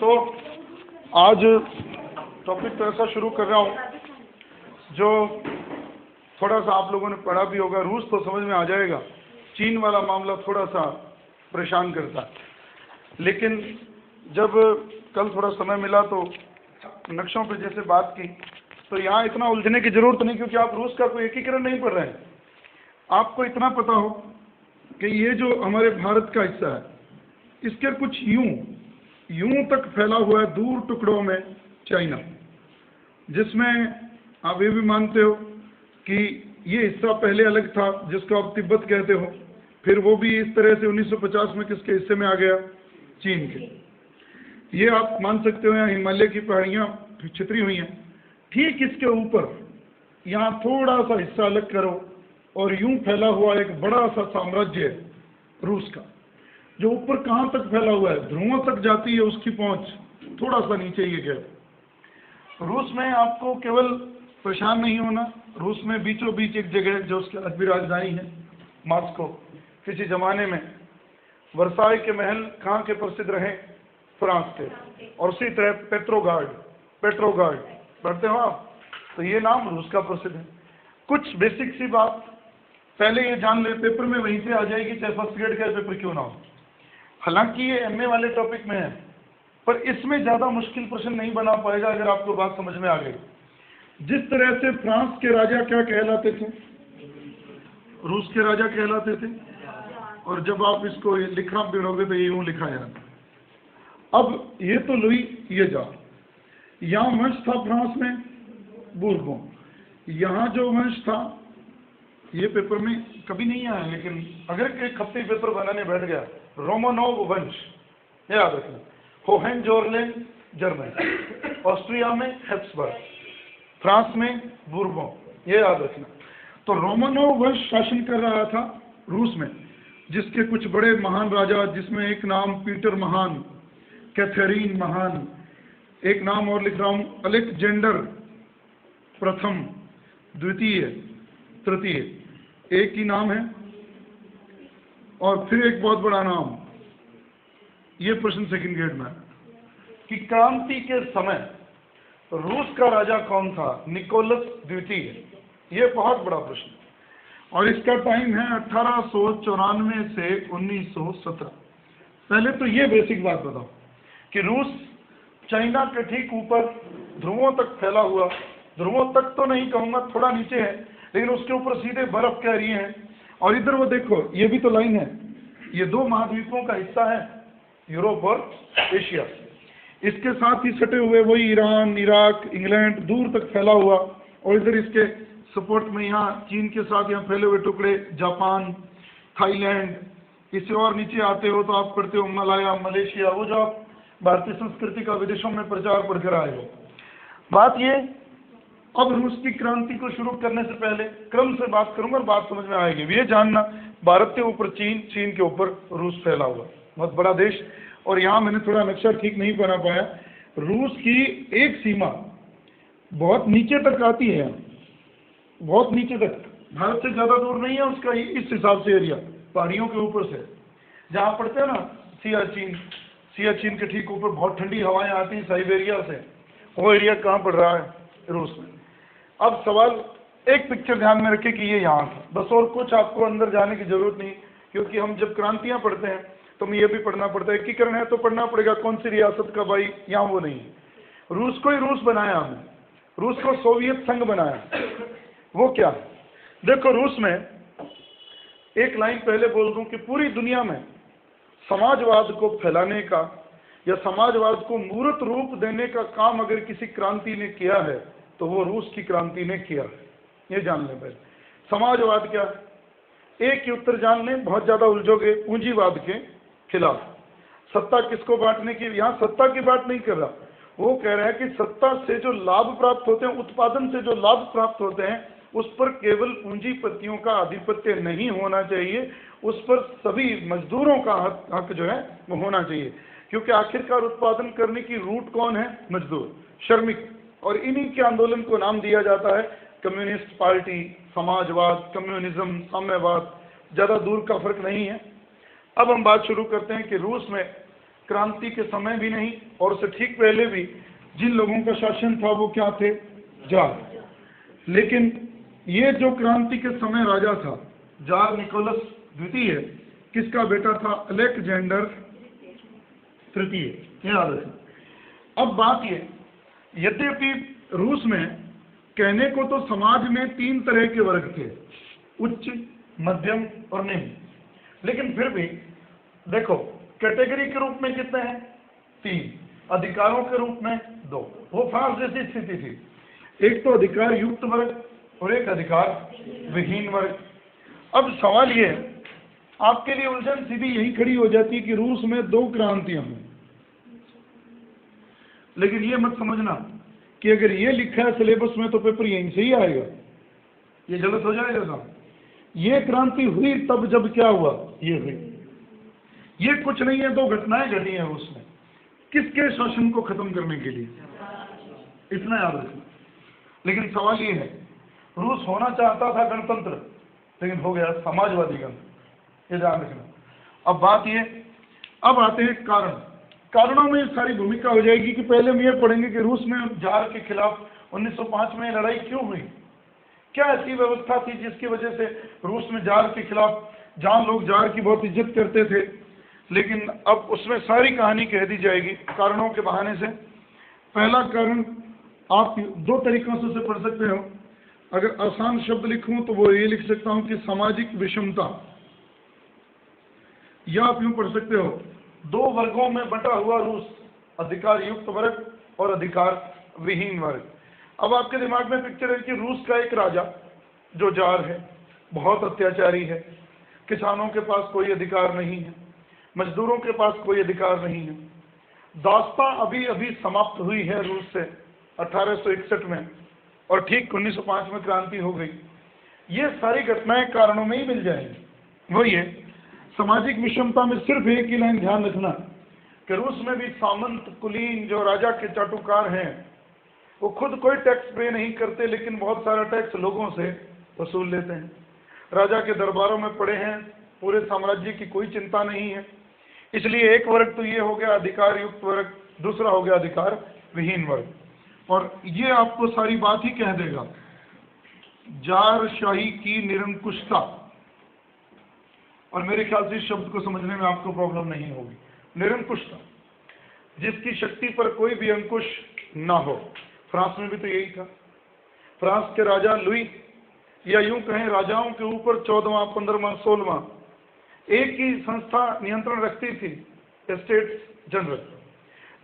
तो आज टॉपिक तो ऐसा शुरू कर रहा हूँ जो थोड़ा सा आप लोगों ने पढ़ा भी होगा, रूस तो समझ में आ जाएगा, चीन वाला मामला थोड़ा सा परेशान करता है। लेकिन जब कल थोड़ा समय मिला तो नक्शों पे जैसे बात की तो यहाँ इतना उलझने की ज़रूरत नहीं, क्योंकि आप रूस का कोई एकीकरण नहीं पढ़ रहे हैं। आपको इतना पता हो कि ये जो हमारे भारत का हिस्सा है इसके कुछ यूं तक फैला हुआ है दूर टुकड़ों में चाइना, जिसमें आप ये भी मानते हो कि ये हिस्सा पहले अलग था जिसको आप तिब्बत कहते हो, फिर वो भी इस तरह से 1950 में किसके हिस्से में आ गया, चीन के। ये आप मान सकते हो यहाँ हिमालय की पहाड़ियाँ छितरी हुई हैं, ठीक इसके ऊपर यहाँ थोड़ा सा हिस्सा अलग करो और यूं फैला हुआ एक बड़ा सा साम्राज्य है रूस का, जो ऊपर कहाँ तक फैला हुआ है, ध्रुवों तक जाती है उसकी पहुंच, थोड़ा सा नीचे ये गया। रूस में आपको केवल परेशान नहीं होना, रूस में बीचों बीच एक जगह जो उसकी आज भी राजधानी है मॉस्को, किसी जमाने में वर्साई के महल कहाँ के प्रसिद्ध रहे, फ्रांस के। और उसी तरह पेट्रोगार्ड पढ़ते हो आप, तो ये नाम रूस का प्रसिद्ध है। कुछ बेसिक सी बात पहले ये जान ले, पेपर में वहीं से आ जाएगी, चाहे फर्स्ट ग्रेड का पेपर क्यों ना हो। हालांकि ये एमए वाले टॉपिक में है, पर इसमें ज़्यादा मुश्किल प्रश्न नहीं बना पाएगा अगर आपको बात समझ में आ गई। जिस तरह से फ्रांस के राजा क्या कहलाते थे, रूस के राजा कहलाते थे, और जब आप इसको लिखना पढ़ोगे तो ये यूँ लिखा जाता। अब ये तो लुई ये जा, यहाँ वंश था फ्रांस में बूर्बों, यहाँ जो वंश था ये पेपर में कभी नहीं आया, लेकिन अगर एक हफ्ते पेपर बनाने बैठ गया, रोमानोव वंश याद रखना, होहेंजोर्लेन जर्मनी, ऑस्ट्रिया में हैब्सबर्ग, फ्रांस में बूर्बों, ये याद रखना। तो रोमानोव वंश शासन कर रहा था रूस में, जिसके कुछ बड़े महान राजा, जिसमें एक नाम पीटर महान, कैथरीन महान, एक नाम और लिख रहा हूँ अलेक्जेंडर प्रथम, द्वितीय, तृतीय, एक ही नाम है, और फिर एक बहुत बड़ा नाम। ये प्रश्न सेकंड ग्रेड में कि क्रांति के समय रूस का राजा कौन था, निकोलस द्वितीय, ये बहुत बड़ा प्रश्न। और इसका टाइम है 1894 से 1917। पहले तो ये बेसिक बात बताओ कि रूस चाइना के ठीक ऊपर ध्रुवों तक फैला हुआ, ध्रुवों तक तो नहीं कहूँगा, थोड़ा नीचे है, लेकिन उसके ऊपर सीधे बर्फ कह रही है। और इधर वो देखो, ये भी तो लाइन है, ये दो महाद्वीपों का हिस्सा है, यूरोप और एशिया। इसके साथ ही सटे हुए वही ईरान, इराक, इंग्लैंड दूर तक फैला हुआ, और इधर इसके सपोर्ट में यहाँ चीन के साथ यहाँ फैले हुए टुकड़े, जापान, थाईलैंड। इससे और नीचे आते हो तो आप पढ़ते हो मलाया, मलेशिया, वो जो आप भारतीय संस्कृति का विदेशों में प्रचार पढ़कर आए हो। बात ये, अब रूस की क्रांति को शुरू करने से पहले क्रम से बात करूंगा और बात समझ में आएगी। ये जानना, भारत के ऊपर चीन, चीन के ऊपर रूस फैला हुआ, बहुत बड़ा देश। और यहाँ मैंने थोड़ा नक्शा ठीक नहीं बना पाया, रूस की एक सीमा बहुत नीचे तक आती है, बहुत नीचे तक, भारत से ज़्यादा दूर नहीं है उसका इस हिसाब से एरिया, पहाड़ियों के ऊपर से। जहाँ पढ़ते हैं ना सियाचिन के ठीक ऊपर बहुत ठंडी हवाएं आती हैं साइबेरिया से, वो एरिया कहाँ पड़ रहा है, रूस में। अब सवाल, एक पिक्चर ध्यान में रखें कि ये यहाँ था, बस, और कुछ आपको अंदर जाने की जरूरत नहीं, क्योंकि हम जब क्रांतियाँ पढ़ते हैं तो हमें ये भी पढ़ना पड़ता है, एकीकरण है तो पढ़ना पड़ेगा कौन सी रियासत का, भाई यहाँ वो नहीं है। रूस को ही रूस बनाया हमने, रूस को सोवियत संघ बनाया। वो क्या, देखो रूस में एक लाइन पहले बोल दूं कि पूरी दुनिया में समाजवाद को फैलाने का या समाजवाद को मूर्त रूप देने का काम अगर किसी क्रांति ने किया है तो वो रूस की क्रांति ने किया है, ये जान लें पहले। समाजवाद क्या, एक ही उत्तर जान लें, बहुत ज़्यादा उलझोगे। पूंजीवाद के खिलाफ, सत्ता किसको बांटने की, यहाँ सत्ता की बात नहीं कर रहा, वो कह रहा है कि सत्ता से जो लाभ प्राप्त होते हैं, उत्पादन से जो लाभ प्राप्त होते हैं, उस पर केवल पूंजीपतियों का आधिपत्य नहीं होना चाहिए, उस पर सभी मजदूरों का हक जो है वो होना चाहिए, क्योंकि आखिरकार उत्पादन करने की रूट कौन है, मजदूर, श्रमिक। और इन्हीं के आंदोलन को नाम दिया जाता है कम्युनिस्ट पार्टी, समाजवाद, कम्युनिज्म, साम्यवाद, ज़्यादा दूर का फर्क नहीं है। अब हम बात शुरू करते हैं कि रूस में क्रांति के समय भी नहीं, और उससे ठीक पहले भी जिन लोगों का शासन था वो क्या थे? जार। लेकिन ये जो क्रांति के समय राजा था, जार निकोलस द्वितीय, किसका बेटा था? अलेक्जेंडर तृतीय। याद रखें। अब बात ये, यद्यपि रूस में कहने को तो समाज में 3 तरह के वर्ग थे, उच्च, मध्यम और निम्न, लेकिन फिर भी देखो कैटेगरी के रूप में कितने हैं? 3, अधिकारों के रूप में 2। वो फ्रांस जैसी स्थिति थी, एक तो अधिकार युक्त वर्ग और एक अधिकार विहीन वर्ग। अब सवाल ये है, आपके लिए उलझन सीधी यही खड़ी हो जाती है कि रूस में 2 क्रांतियां हुई, लेकिन ये मत समझना कि अगर ये लिखा है सिलेबस में तो पेपर यहीं से ही आएगा, ये गलत हो जाएगा ना। ये क्रांति हुई तब जब क्या हुआ? ये हुई। ये कुछ नहीं है, 2 घटनाएं घटी हैं रूस में, किसके शासन को खत्म करने के लिए, इतना याद रखना। लेकिन सवाल ये है, रूस होना चाहता था गणतंत्र, लेकिन हो गया समाजवादी गणतंत्र, ये ध्यान रखना। अब बात ये, अब आते हैं कारण। कारणों में सारी भूमिका हो जाएगी कि पहले हम ये पढ़ेंगे कि रूस में जार के खिलाफ 1905 में लड़ाई क्यों हुई, क्या ऐसी व्यवस्था थी जिसकी वजह से रूस में जार के खिलाफ, जहां लोग जार की बहुत इज्जत करते थे, लेकिन अब उसमें सारी कहानी कह दी जाएगी कारणों के बहाने से। पहला कारण आप 2 तरीकों से उसे पढ़ सकते हो। अगर आसान शब्द लिखूं तो वो ये लिख सकता हूं कि सामाजिक विषमता, या आप यूं पढ़ सकते हो 2 वर्गों में बंटा हुआ रूस, अधिकार युक्त वर्ग और अधिकार विहीन वर्ग। अब आपके दिमाग में पिक्चर है कि रूस का एक राजा जो जार है, बहुत अत्याचारी है, किसानों के पास कोई अधिकार नहीं है, मजदूरों के पास कोई अधिकार नहीं है। दास्तां अभी अभी समाप्त हुई है रूस से 1861 में, और ठीक 1905 में क्रांति हो गई। ये सारी घटनाएं कारणों में ही मिल जाएंगी। वो ये सामाजिक विषमता में सिर्फ एक ही लाइन ध्यान रखना कि रूस में भी सामंत कुलीन जो राजा के चाटुकार हैं, वो खुद कोई टैक्स पे नहीं करते, लेकिन बहुत सारा टैक्स लोगों से वसूल लेते हैं। राजा के दरबारों में पड़े हैं, पूरे साम्राज्य की कोई चिंता नहीं है। इसलिए एक वर्ग तो ये हो गया अधिकार युक्त वर्ग, दूसरा हो गया अधिकार विहीन वर्ग। और ये आपको सारी बात ही कह देगा, जारशाही की निरंकुशता। और मेरे ख्याल से इस शब्द को समझने में आपको प्रॉब्लम नहीं होगी। निरंकुशता, जिसकी शक्ति पर कोई भी अंकुश ना हो। फ्रांस में भी तो यही था। फ्रांस के राजा लुई, या यूं कहें राजाओं के ऊपर 14वां, 15वां, 16वां एक ही संस्था नियंत्रण रखती थी, स्टेट्स जनरल,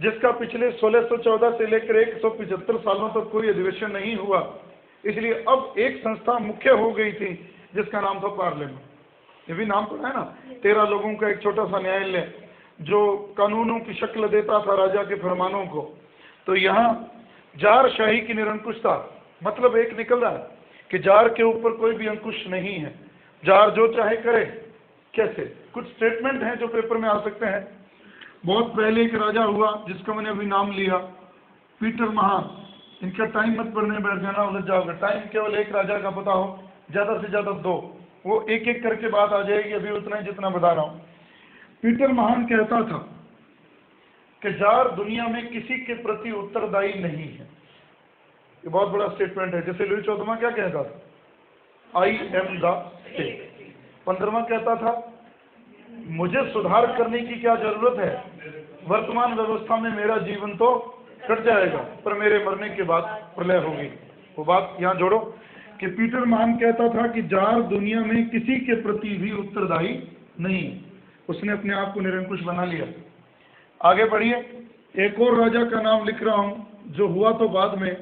जिसका पिछले 1614 से लेकर 175 सालों तक कोई अधिवेशन नहीं हुआ। इसलिए अब एक संस्था मुख्य हो गई थी जिसका नाम था पार्लियामेंट। ये भी नाम पड़ा है ना, 13 लोगों का एक छोटा सा न्यायालय जो कानूनों की शक्ल देता था राजा के फरमानों को। तो यहाँ जारशाही की निरंकुशता मतलब एक निकल रहा है कि जार के ऊपर कोई भी अंकुश नहीं है, जार जो चाहे करे। कैसे? कुछ स्टेटमेंट हैं जो पेपर में आ सकते हैं। बहुत पहले एक राजा हुआ जिसका मैंने अभी नाम लिया, पीटर महान। इनका टाइम मत पढ़ने बैठ जाना, उलझ जाओगे। टाइम केवल एक राजा का पता हो, ज्यादा से ज्यादा 2, वो एक एक करके बात आ जाएगी, अभी उतना ही जितना बता रहा हूँ। पीटर महान कहता था कि जार दुनिया में किसी के प्रति उत्तरदायी नहीं है। ये बहुत बड़ा स्टेटमेंट है। जैसे लुई 14वां क्या कहता था? I am the state. 15वां कहता था मुझे सुधार करने की क्या जरूरत है, वर्तमान व्यवस्था में मेरा जीवन तो कट जाएगा पर मेरे मरने के बाद प्रलय होगी। वो बात यहाँ जोड़ो कि पीटर महान कहता था कि जार दुनिया में किसी के प्रति भी उत्तरदायी नहीं। उसने अपने आप को निरंकुश बना लिया। आगे बढ़िए, एक और राजा का नाम लिख रहा हूं जो हुआ तो बाद में,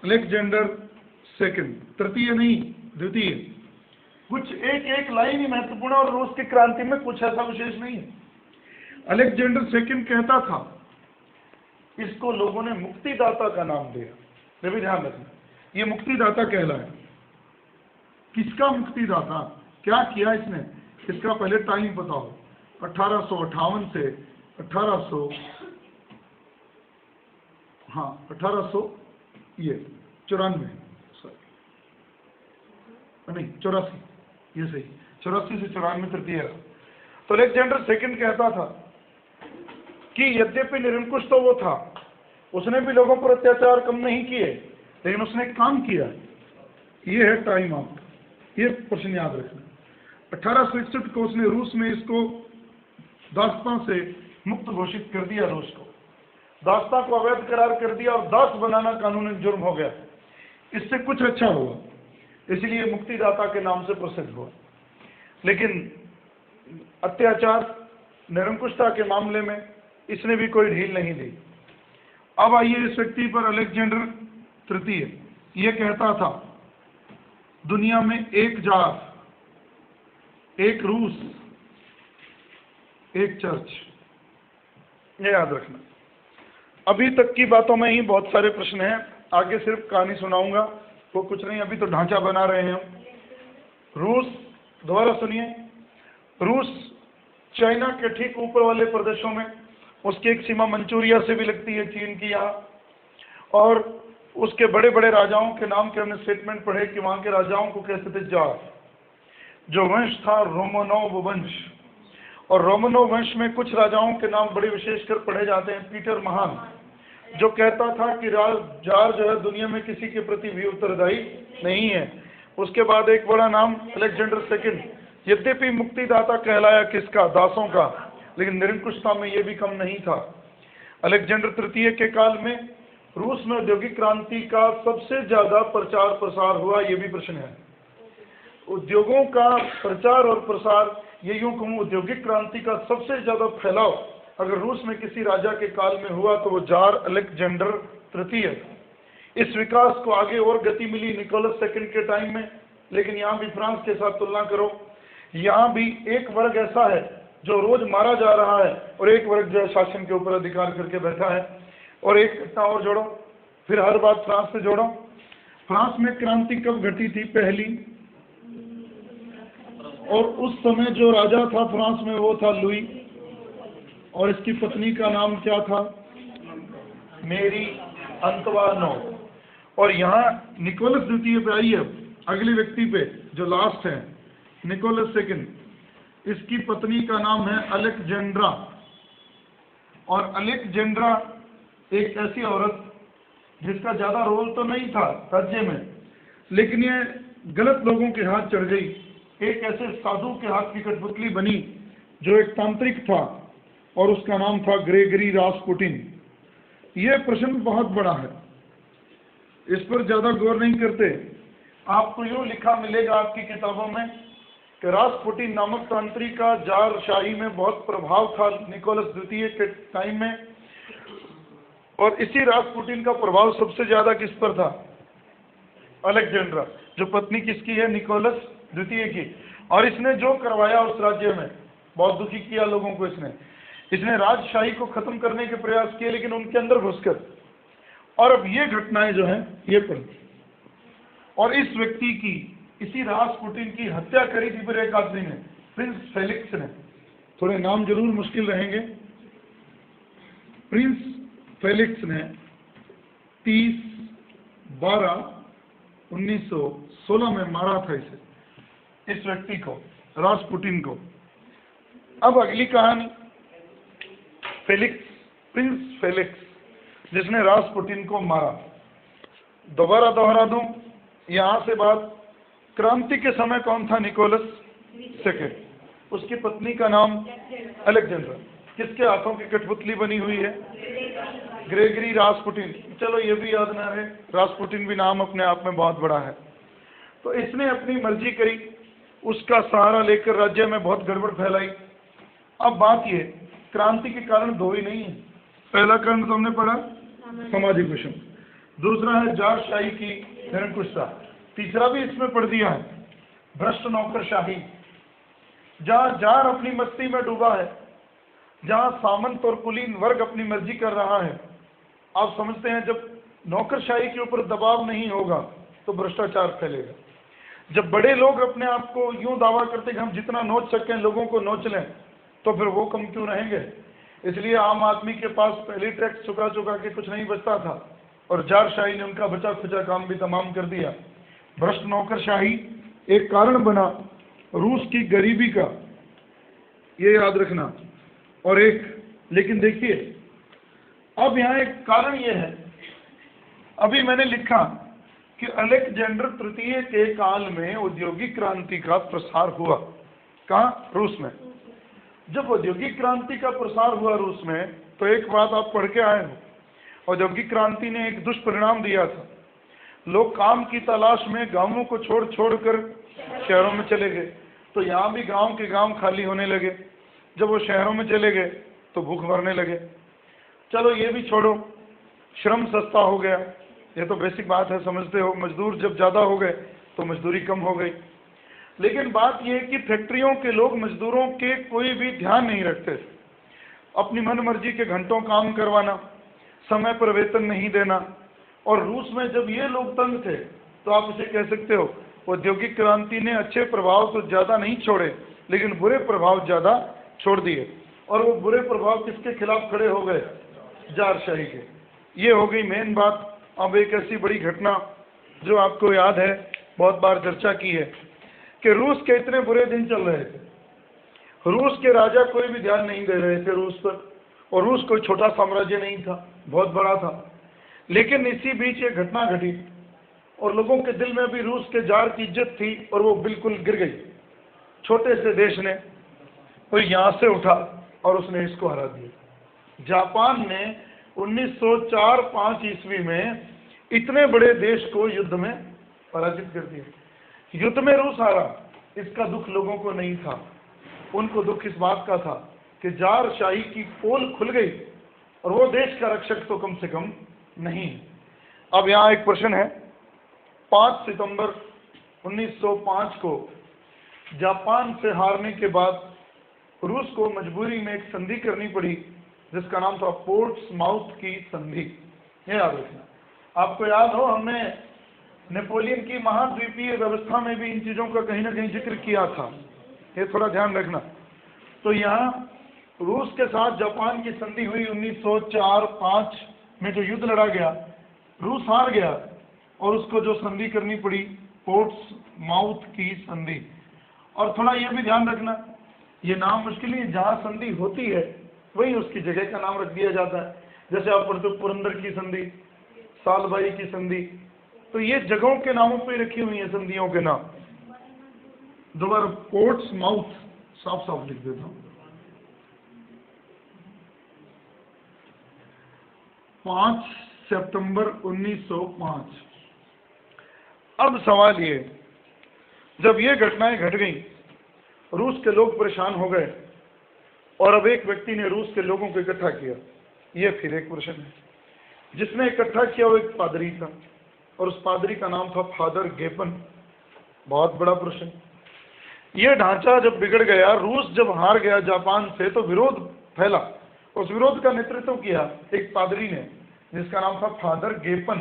अलेक्जेंडर सेकंड, तृतीय नहीं द्वितीय। कुछ एक एक लाइन ही महत्वपूर्ण, और रूस की क्रांति में कुछ ऐसा विशेष नहीं है। अलेक्जेंडर सेकंड कहता था, इसको लोगों ने मुक्तिदाता का नाम दिया। ये भी ध्यान रखना, ये मुक्तिदाता कहलाया। किसका मुक्तिदाता? क्या किया इसने? इसका पहले टाइम बताओ। 1858 से 1800 1894 नहीं 84, ये सही, 84 से 94 तृतीय। तो अलेक्जेंडर सेकंड कहता था कि यद्यपि निरंकुश तो वो था, उसने भी लोगों पर अत्याचार कम नहीं किए, लेकिन उसने एक काम किया। ये है टाइम आउट, ये प्रश्न याद रखना। 1861 को उसने रूस में इसको दास्तां से मुक्त घोषित कर दिया, रूस को दास्तां को अवैध करार कर दिया और दास बनाना कानूनी जुर्म हो गया। इससे कुछ अच्छा हुआ, इसलिए मुक्तिदाता के नाम से प्रसिद्ध हुआ। लेकिन अत्याचार, निरंकुशता के मामले में इसने भी कोई ढील नहीं दी। अब आइए इस व्यक्ति पर, अलेक्जेंडर तृतीय, ये कहता था दुनिया में एक जार, एक रूस, एक चर्च। ये याद रखना। अभी तक की बातों में ही बहुत सारे प्रश्न हैं, आगे सिर्फ कहानी सुनाऊंगा, वो कुछ नहीं, अभी तो ढांचा बना रहे हैं हम। रूस, दोबारा सुनिए, रूस चाइना के ठीक ऊपर वाले प्रदेशों में, उसकी एक सीमा मंचूरिया से भी लगती है, चीन की यहाँ, और उसके बड़े बड़े राजाओं के नाम के हमने स्टेटमेंट पढ़े कि वहाँ के राजाओं को कहते थे जार। जो वंश था रोमनोव वंश, और रोमनोव वंश में कुछ राजाओं के नाम बड़े विशेषकर पढ़े जाते हैं। पीटर महान, जो कहता था कि जार जो है दुनिया में किसी के प्रति भी उत्तरदायी नहीं है। उसके बाद एक बड़ा नाम अलेक्जेंडर सेकंड, यद्यपि मुक्तिदाता कहलाया किसका, दासों का, लेकिन निरंकुशता में ये भी कम नहीं था। अलेक्जेंडर तृतीय के काल में रूस में औद्योगिक क्रांति का सबसे ज्यादा प्रचार प्रसार हुआ, ये भी प्रश्न है। उद्योगों का प्रचार और प्रसार, ये यूं कहूं औद्योगिक क्रांति का सबसे ज्यादा फैलाव अगर रूस में किसी राजा के काल में हुआ तो वो जार अलेक्जेंडर तृतीय। इस विकास को आगे और गति मिली निकोलस सेकंड के टाइम में, लेकिन यहाँ भी फ्रांस के साथ तुलना करो, यहाँ भी एक वर्ग ऐसा है जो रोज मारा जा रहा है और एक वर्ग जो है शासन के ऊपर अधिकार करके बैठा है। और एक घटना और जोड़ो, फिर हर बात फ्रांस से जोड़ो। फ्रांस में क्रांति कब घटी थी पहली, और उस समय जो राजा था फ्रांस में वो था लुई, और इसकी पत्नी का नाम क्या था, मेरी अंतवानो। और यहाँ निकोलस द्वितीय पे आइए, अगले व्यक्ति पे जो लास्ट है, निकोलस सेकंड, इसकी पत्नी का नाम है अलेक्जेंड्रा। और अलेक्जेंड्रा एक ऐसी औरत जिसका ज्यादा रोल तो नहीं था राज्य में, लेकिन ये गलत लोगों के हाथ चढ़ गई। एक ऐसे साधु के हाथ की कठपुतली बनी जो एक तांत्रिक था, और उसका नाम था ग्रेगरी रासपुटिन। ये प्रश्न बहुत बड़ा है, इस पर ज्यादा गौर नहीं करते। आपको यूँ लिखा मिलेगा आपकी किताबों में कि रासपुटिन नामक तांत्रिक का जार शाही में बहुत प्रभाव था निकोलस द्वितीय के टाइम में, और इसी रासपुटिन का प्रभाव सबसे ज्यादा किस पर था, अलेक्जेंड्रा, जो पत्नी किसकी है, निकोलस द्वितीय की। और इसने जो करवाया उस राज्य में, बहुत दुखी किया लोगों को इसने राजशाही को खत्म करने के प्रयास किए, लेकिन उनके अंदर घुसकर। और अब ये घटनाएं जो हैं ये पढ़, और इस व्यक्ति की, इसी रासपुटिन की हत्या करी थी फिर एक आदमी ने, प्रिंस फेलिक्स ने। थोड़े नाम जरूर मुश्किल रहेंगे। प्रिंस फेलिक्स ने 30/12/1916 में मारा था इस व्यक्ति को, रासपुटिन को। अब अगली कहानी, फेलिक्स, प्रिंस फेलिक्स जिसने रासपुटिन को मारा। दोबारा दोहरा दूं यहां से बात, क्रांति के समय कौन था, निकोलस सेकंड, उसकी पत्नी का नाम अलेक्जेंड्रा, किसके हाथों की कठपुतली बनी हुई है, ग्रेगरी रासपुटिन। चलो ये भी याद ना रहे, रासपुटिन भी नाम अपने आप में बहुत बड़ा है। तो इसने अपनी मर्जी करी, उसका सहारा लेकर राज्य में बहुत गड़बड़ फैलाई। अब बात ये, क्रांति के कारण दो ही नहीं है। पहला कारण तो हमने पढ़ा सामाजिक विषम, दूसरा है जारशाही की निरंकुशता, तीसरा भी इसमें पढ़ दिया है भ्रष्ट नौकरशाही। जहाँ जार अपनी मस्ती में डूबा है, जहाँ सामंत और कुलीन वर्ग अपनी मर्जी कर रहा है, आप समझते हैं जब नौकरशाही के ऊपर दबाव नहीं होगा तो भ्रष्टाचार फैलेगा। जब बड़े लोग अपने आप को यूं दावा करते कि हम जितना नोच सकें लोगों को नोच लें, तो फिर वो कम क्यों रहेंगे। इसलिए आम आदमी के पास पहले टैक्स चुका चुका के कुछ नहीं बचता था, और जारशाही ने उनका बचा खुचा काम भी तमाम कर दिया। भ्रष्ट नौकरशाही एक कारण बना रूस की गरीबी का, ये याद रखना, और एक लेकिन देखिए, अब यहाँ एक कारण ये है, अभी मैंने लिखा कि अलेक्जेंडर तृतीय के काल में औद्योगिक क्रांति का प्रसार हुआ। कहाँ? रूस में। जब औद्योगिक क्रांति का प्रसार हुआ रूस में, तो एक बात आप पढ़ के आए हो, औद्योगिक क्रांति ने एक दुष्परिणाम दिया था। लोग काम की तलाश में गांवों को छोड़ छोड़ कर शहरों में चले गए, तो यहाँ भी गांव के गांव खाली होने लगे। जब वो शहरों में चले गए तो भूख मरने लगे। चलो ये भी छोड़ो, श्रम सस्ता हो गया, ये तो बेसिक बात है, समझते हो। मजदूर जब ज़्यादा हो गए तो मजदूरी कम हो गई। लेकिन बात यह है कि फैक्ट्रियों के लोग मजदूरों के कोई भी ध्यान नहीं रखते। अपनी मनमर्जी के घंटों काम करवाना, समय पर वेतन नहीं देना। और रूस में जब ये लोग तंग थे, तो आप इसे कह सकते हो औद्योगिक क्रांति ने अच्छे प्रभाव तो ज़्यादा नहीं छोड़े, लेकिन बुरे प्रभाव ज़्यादा छोड़ दिए। और वो बुरे प्रभाव किसके खिलाफ खड़े हो गए? जारशाही के। ये हो गई मेन बात। अब एक ऐसी बड़ी घटना जो आपको याद है, बहुत बार चर्चा की है, कि रूस के इतने बुरे दिन चल रहे थे, रूस के राजा कोई भी ध्यान नहीं दे रहे थे रूस पर। और रूस कोई छोटा साम्राज्य नहीं था, बहुत बड़ा था। लेकिन इसी बीच एक घटना घटी और लोगों के दिल में भी रूस के जार की इज्जत थी और वो बिल्कुल गिर गई। छोटे से देश ने वो यहाँ से उठा और उसने इसको हरा दिया। जापान ने 1904-5 ईस्वी में इतने बड़े देश को युद्ध में पराजित कर दिया। युद्ध में रूस हारा, इसका दुख लोगों को नहीं था। उनको दुख इस बात का था कि जारशाही की पोल खुल गई और वो देश का रक्षक तो कम से कम नहीं। अब यहाँ एक प्रश्न है, 5 सितंबर 1905 को जापान से हारने के बाद रूस को मजबूरी में एक संधि करनी पड़ी, जिसका नाम था पोर्ट्समाउथ की संधि। ये याद रखना। आपको याद हो, हमने नेपोलियन की महाद्वीपीय व्यवस्था में भी इन चीज़ों का कहीं ना कहीं जिक्र किया था, ये थोड़ा ध्यान रखना। तो यहाँ रूस के साथ जापान की संधि हुई 1904-5 में। जो युद्ध लड़ा गया, रूस हार गया और उसको जो संधि करनी पड़ी, पोर्ट्समाउथ की संधि। और थोड़ा ये भी ध्यान रखना, ये नाम मुश्किल है, जहाँ संधि होती है वही उसकी जगह का नाम रख दिया जाता है। जैसे आप पढ़ते हो पुरंदर की संधि, सालबाई की संधि, तो ये जगहों के नामों पे रखी हुई है संधियों के नाम। दोबारा पोर्ट्समाउथ साफ साफ लिख देता हूँ। 5 सितंबर 1905। अब सवाल ये, जब ये घटनाएं घट गई, रूस के लोग परेशान हो गए और अब एक व्यक्ति ने रूस के लोगों को इकट्ठा किया। ये फिर एक प्रश्न है। जिसने इकट्ठा किया वो एक पादरी था और उस पादरी का नाम था फादर गेपन। बहुत बड़ा प्रश्न। ये ढांचा जब बिगड़ गया, रूस जब हार गया जापान से, तो विरोध फैला। उस विरोध का नेतृत्व किया एक पादरी ने, जिसका नाम था फादर गेपन।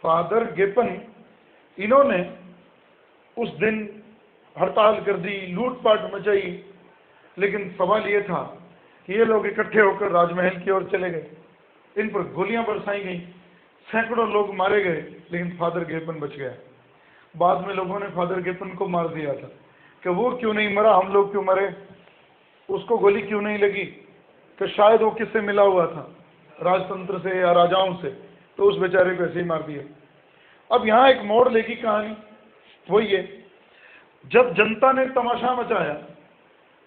फादर गेपन, इन्होंने उस दिन हड़ताल कर दी, लूटपाट मचाई। लेकिन सवाल ये था कि ये लोग इकट्ठे होकर राजमहल की ओर चले गए, इन पर गोलियां बरसाई गई, सैकड़ों लोग मारे गए, लेकिन फादर गेपन बच गया। बाद में लोगों ने फादर गेपन को मार दिया था कि वो क्यों नहीं मरा, हम लोग क्यों मरे, उसको गोली क्यों नहीं लगी, कि शायद वो किससे मिला हुआ था, राजतंत्र से या राजाओं से, तो उस बेचारे को ऐसे ही मार दिया। अब यहाँ एक मोड़ लेगी कहानी, वो ये, जब जनता ने तमाशा मचाया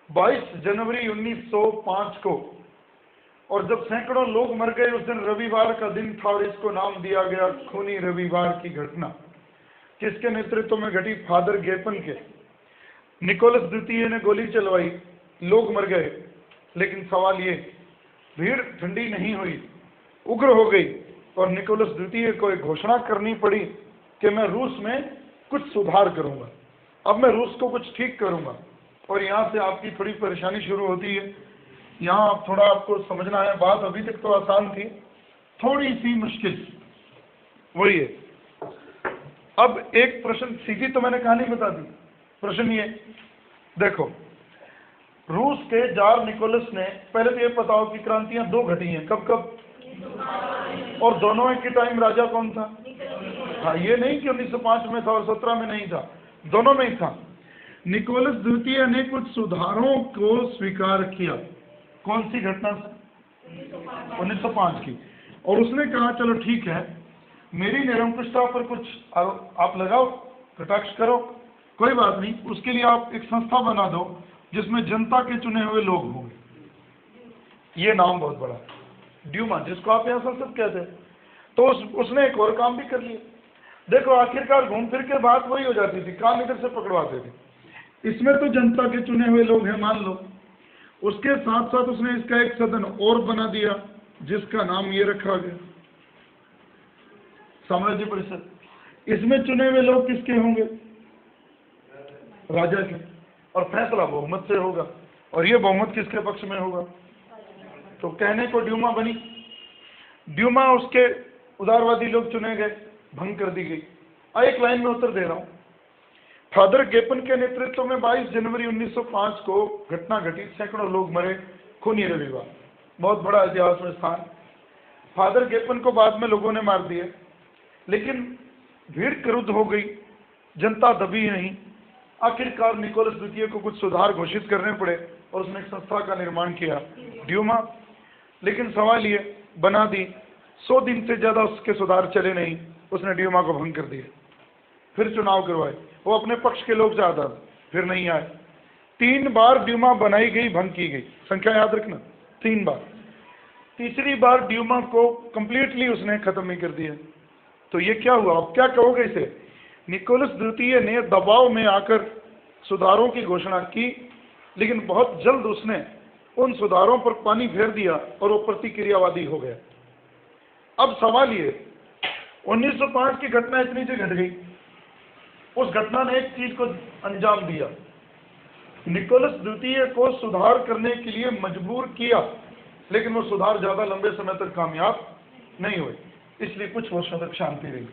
22 जनवरी 1905 को, और जब सैकड़ों लोग मर गए, उस दिन रविवार का दिन था और इसको नाम दिया गया खूनी रविवार की घटना। किसके नेतृत्व में घटी? फादर गेपन के। निकोलस द्वितीय ने गोली चलवाई, लोग मर गए, लेकिन सवाल ये, भीड़ ठंडी नहीं हुई, उग्र हो गई और निकोलस द्वितीय को एक घोषणा करनी पड़ी कि मैं रूस में कुछ सुधार करूंगा, अब मैं रूस को कुछ ठीक करूंगा। और यहाँ से आपकी थोड़ी परेशानी शुरू होती है। यहाँ आप थोड़ा, आपको समझना है, बात अभी तक तो आसान थी, थोड़ी सी मुश्किल वही है। अब एक प्रश्न, सीधी तो मैंने कहानी बता दी, प्रश्न ये देखो, रूस के जार निकोलस ने, पहले तो ये बताओ कि क्रांतियां 2 घटी हैं, कब कब, और दोनों के टाइम राजा कौन था? हाँ, ये नहीं कि 1905 में था और 17 में नहीं था, दोनों में ही था। निकोलस द्वितीय ने कुछ सुधारों को स्वीकार किया। कौन सी घटना से? 1905 की। और उसने कहा चलो ठीक है, मेरी निरंकुशता पर कुछ आप लगाओ, कटाक्ष करो, कोई बात नहीं, उसके लिए आप एक संस्था बना दो जिसमें जनता के चुने हुए लोग होंगे। ये नाम बहुत बड़ा, ड्यूमा, जिसको आप यहाँ संसद कहते हैं। तो उसने एक और काम भी कर लिया। देखो आखिरकार घूम फिर के बात वही हो जाती थी, कान इधर से पकड़वाते थे। इसमें तो जनता के चुने हुए लोग हैं मान लो, उसके साथ साथ उसने इसका एक सदन और बना दिया जिसका नाम ये रखा गया साम्राज्य परिषद। इसमें चुने हुए लोग किसके होंगे? राजा के, और फैसला बहुमत से होगा, और ये बहुमत किसके पक्ष में होगा? तो कहने को ड्यूमा बनी। ड्यूमा, उसके उदारवादी लोग चुने गए, भंग कर दी गई। एक लाइन में उत्तर दे रहा हूं। फादर गेपन के नेतृत्व में 22 जनवरी 1905 को घटना घटी, सैकड़ों लोग मरे, खूनी रविवार, बहुत बड़ा इतिहास में स्थान। फादर गेपन को बाद में लोगों ने मार दिया, लेकिन भीड़ क्रुद्ध हो गई, जनता दबी नहीं। आखिरकार निकोलस द्वितीय को कुछ सुधार घोषित करने पड़े और उसने एक संस्था का निर्माण किया, ड्यूमा। लेकिन सवाल ये, बना दी, 100 दिन से ज्यादा उसके सुधार चले नहीं, उसने ड्यूमा को भंग कर दिया। फिर चुनाव करवाए, वो अपने पक्ष के लोग ज्यादा, फिर नहीं आए। 3 बार ड्यूमा बनाई गई, भंग की गई, संख्या याद रखना, 3 बार। तीसरी बार ड्यूमा को कंप्लीटली उसने खत्म ही कर दिया। तो ये क्या हुआ? आप क्या कहोगे इसे? निकोलस द्वितीय ने दबाव में आकर सुधारों की घोषणा की, लेकिन बहुत जल्द उसने उन सुधारों पर पानी फेर दिया और वो प्रतिक्रियावादी हो गया। अब सवाल ये, 1905 की घटना इतनी सी घट गई, उस घटना ने एक चीज को अंजाम दिया, निकोलस द्वितीय को सुधार करने के लिए मजबूर किया, लेकिन वो सुधार ज्यादा लंबे समय तक कामयाब नहीं हुए, इसलिए कुछ वर्षों तक शांति रही।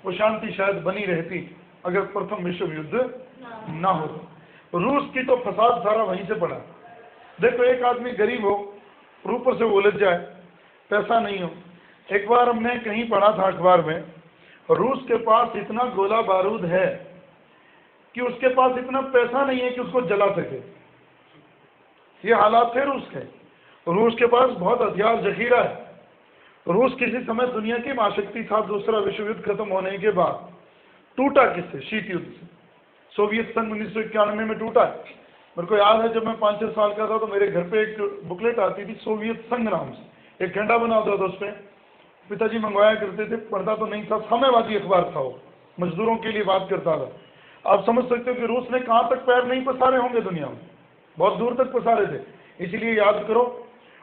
वो शांति शायद बनी रहती अगर प्रथम विश्व युद्ध ना हो। रूस की तो फसाद सारा वहीं से पड़ा। देखो, एक आदमी गरीब हो, ऊपर से उलझ जाए, पैसा नहीं हो। एक बार हमने कहीं पढ़ा था अखबार में, रूस के पास इतना गोला बारूद है कि उसके पास इतना पैसा नहीं है कि उसको जला सके। ये हालात थे रूस के। रूस के पास बहुत हथियार जखीरा है। रूस किसी समय दुनिया की महाशक्ति था, दूसरा विश्व युद्ध खत्म होने के बाद। टूटा किससे? शीत युद्ध से। सोवियत संघ 1991 में टूटा है। मेरे को याद है जब मैं 5-6 साल का था तो मेरे घर पे एक बुकलेट आती थी सोवियत संघ नाम से, एक घंटा बना होता था, उस पर पिताजी मंगवाया करते थे, पढ़ता तो नहीं था, साम्यवादी अखबार था वो, मजदूरों के लिए बात करता था। आप समझ सकते हो कि रूस ने कहाँ तक पैर नहीं पसारे होंगे दुनिया में, बहुत दूर तक पसारे थे। इसलिए याद करो,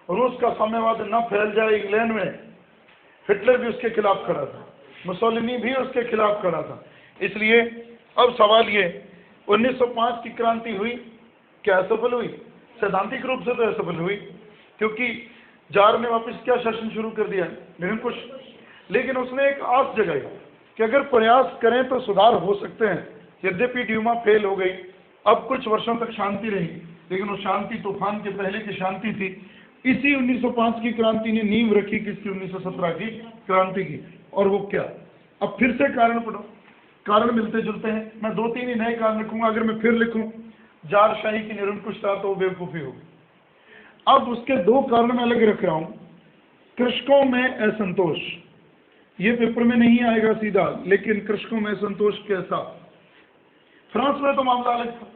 रूस का साम्यवाद न फैल जाए। इंग्लैंड में हिटलर भी उसके खिलाफ खड़ा था, मुसोलिनी भी उसके खिलाफ खड़ा था। इसलिए अब सवाल ये, 1905 की क्रांति हुई, क्या असफल हुई? सैद्धांतिक रूप से तो असफल हुई, क्योंकि जार ने वापस क्या शासन शुरू कर दिया, निरंकुश। लेकिन उसने एक आस जगाई कि अगर प्रयास करें तो सुधार हो सकते हैं। यद्यपि ड्यूमा फेल हो गई, अब कुछ वर्षों तक शांति रही, लेकिन वो शांति तूफान के पहले की शांति थी। इसी 1905 की क्रांति ने नींव रखी किसकी? 1917 की क्रांति की। और वो क्या? अब फिर से कारण पढ़ो, कारण मिलते जुलते हैं। मैं 2-3 ही नए कारण लिखूंगा। अगर मैं फिर लिखूं जारशाही की निरंकुशता तो बेवकूफ़ी होगी। अब उसके 2 कारण मैं अलग रख रहा हूं। कृषकों में असंतोष, ये पेपर में नहीं आएगा सीधा, लेकिन कृषकों में असंतोष कैसा? फ्रांस में तो मामला अलग था,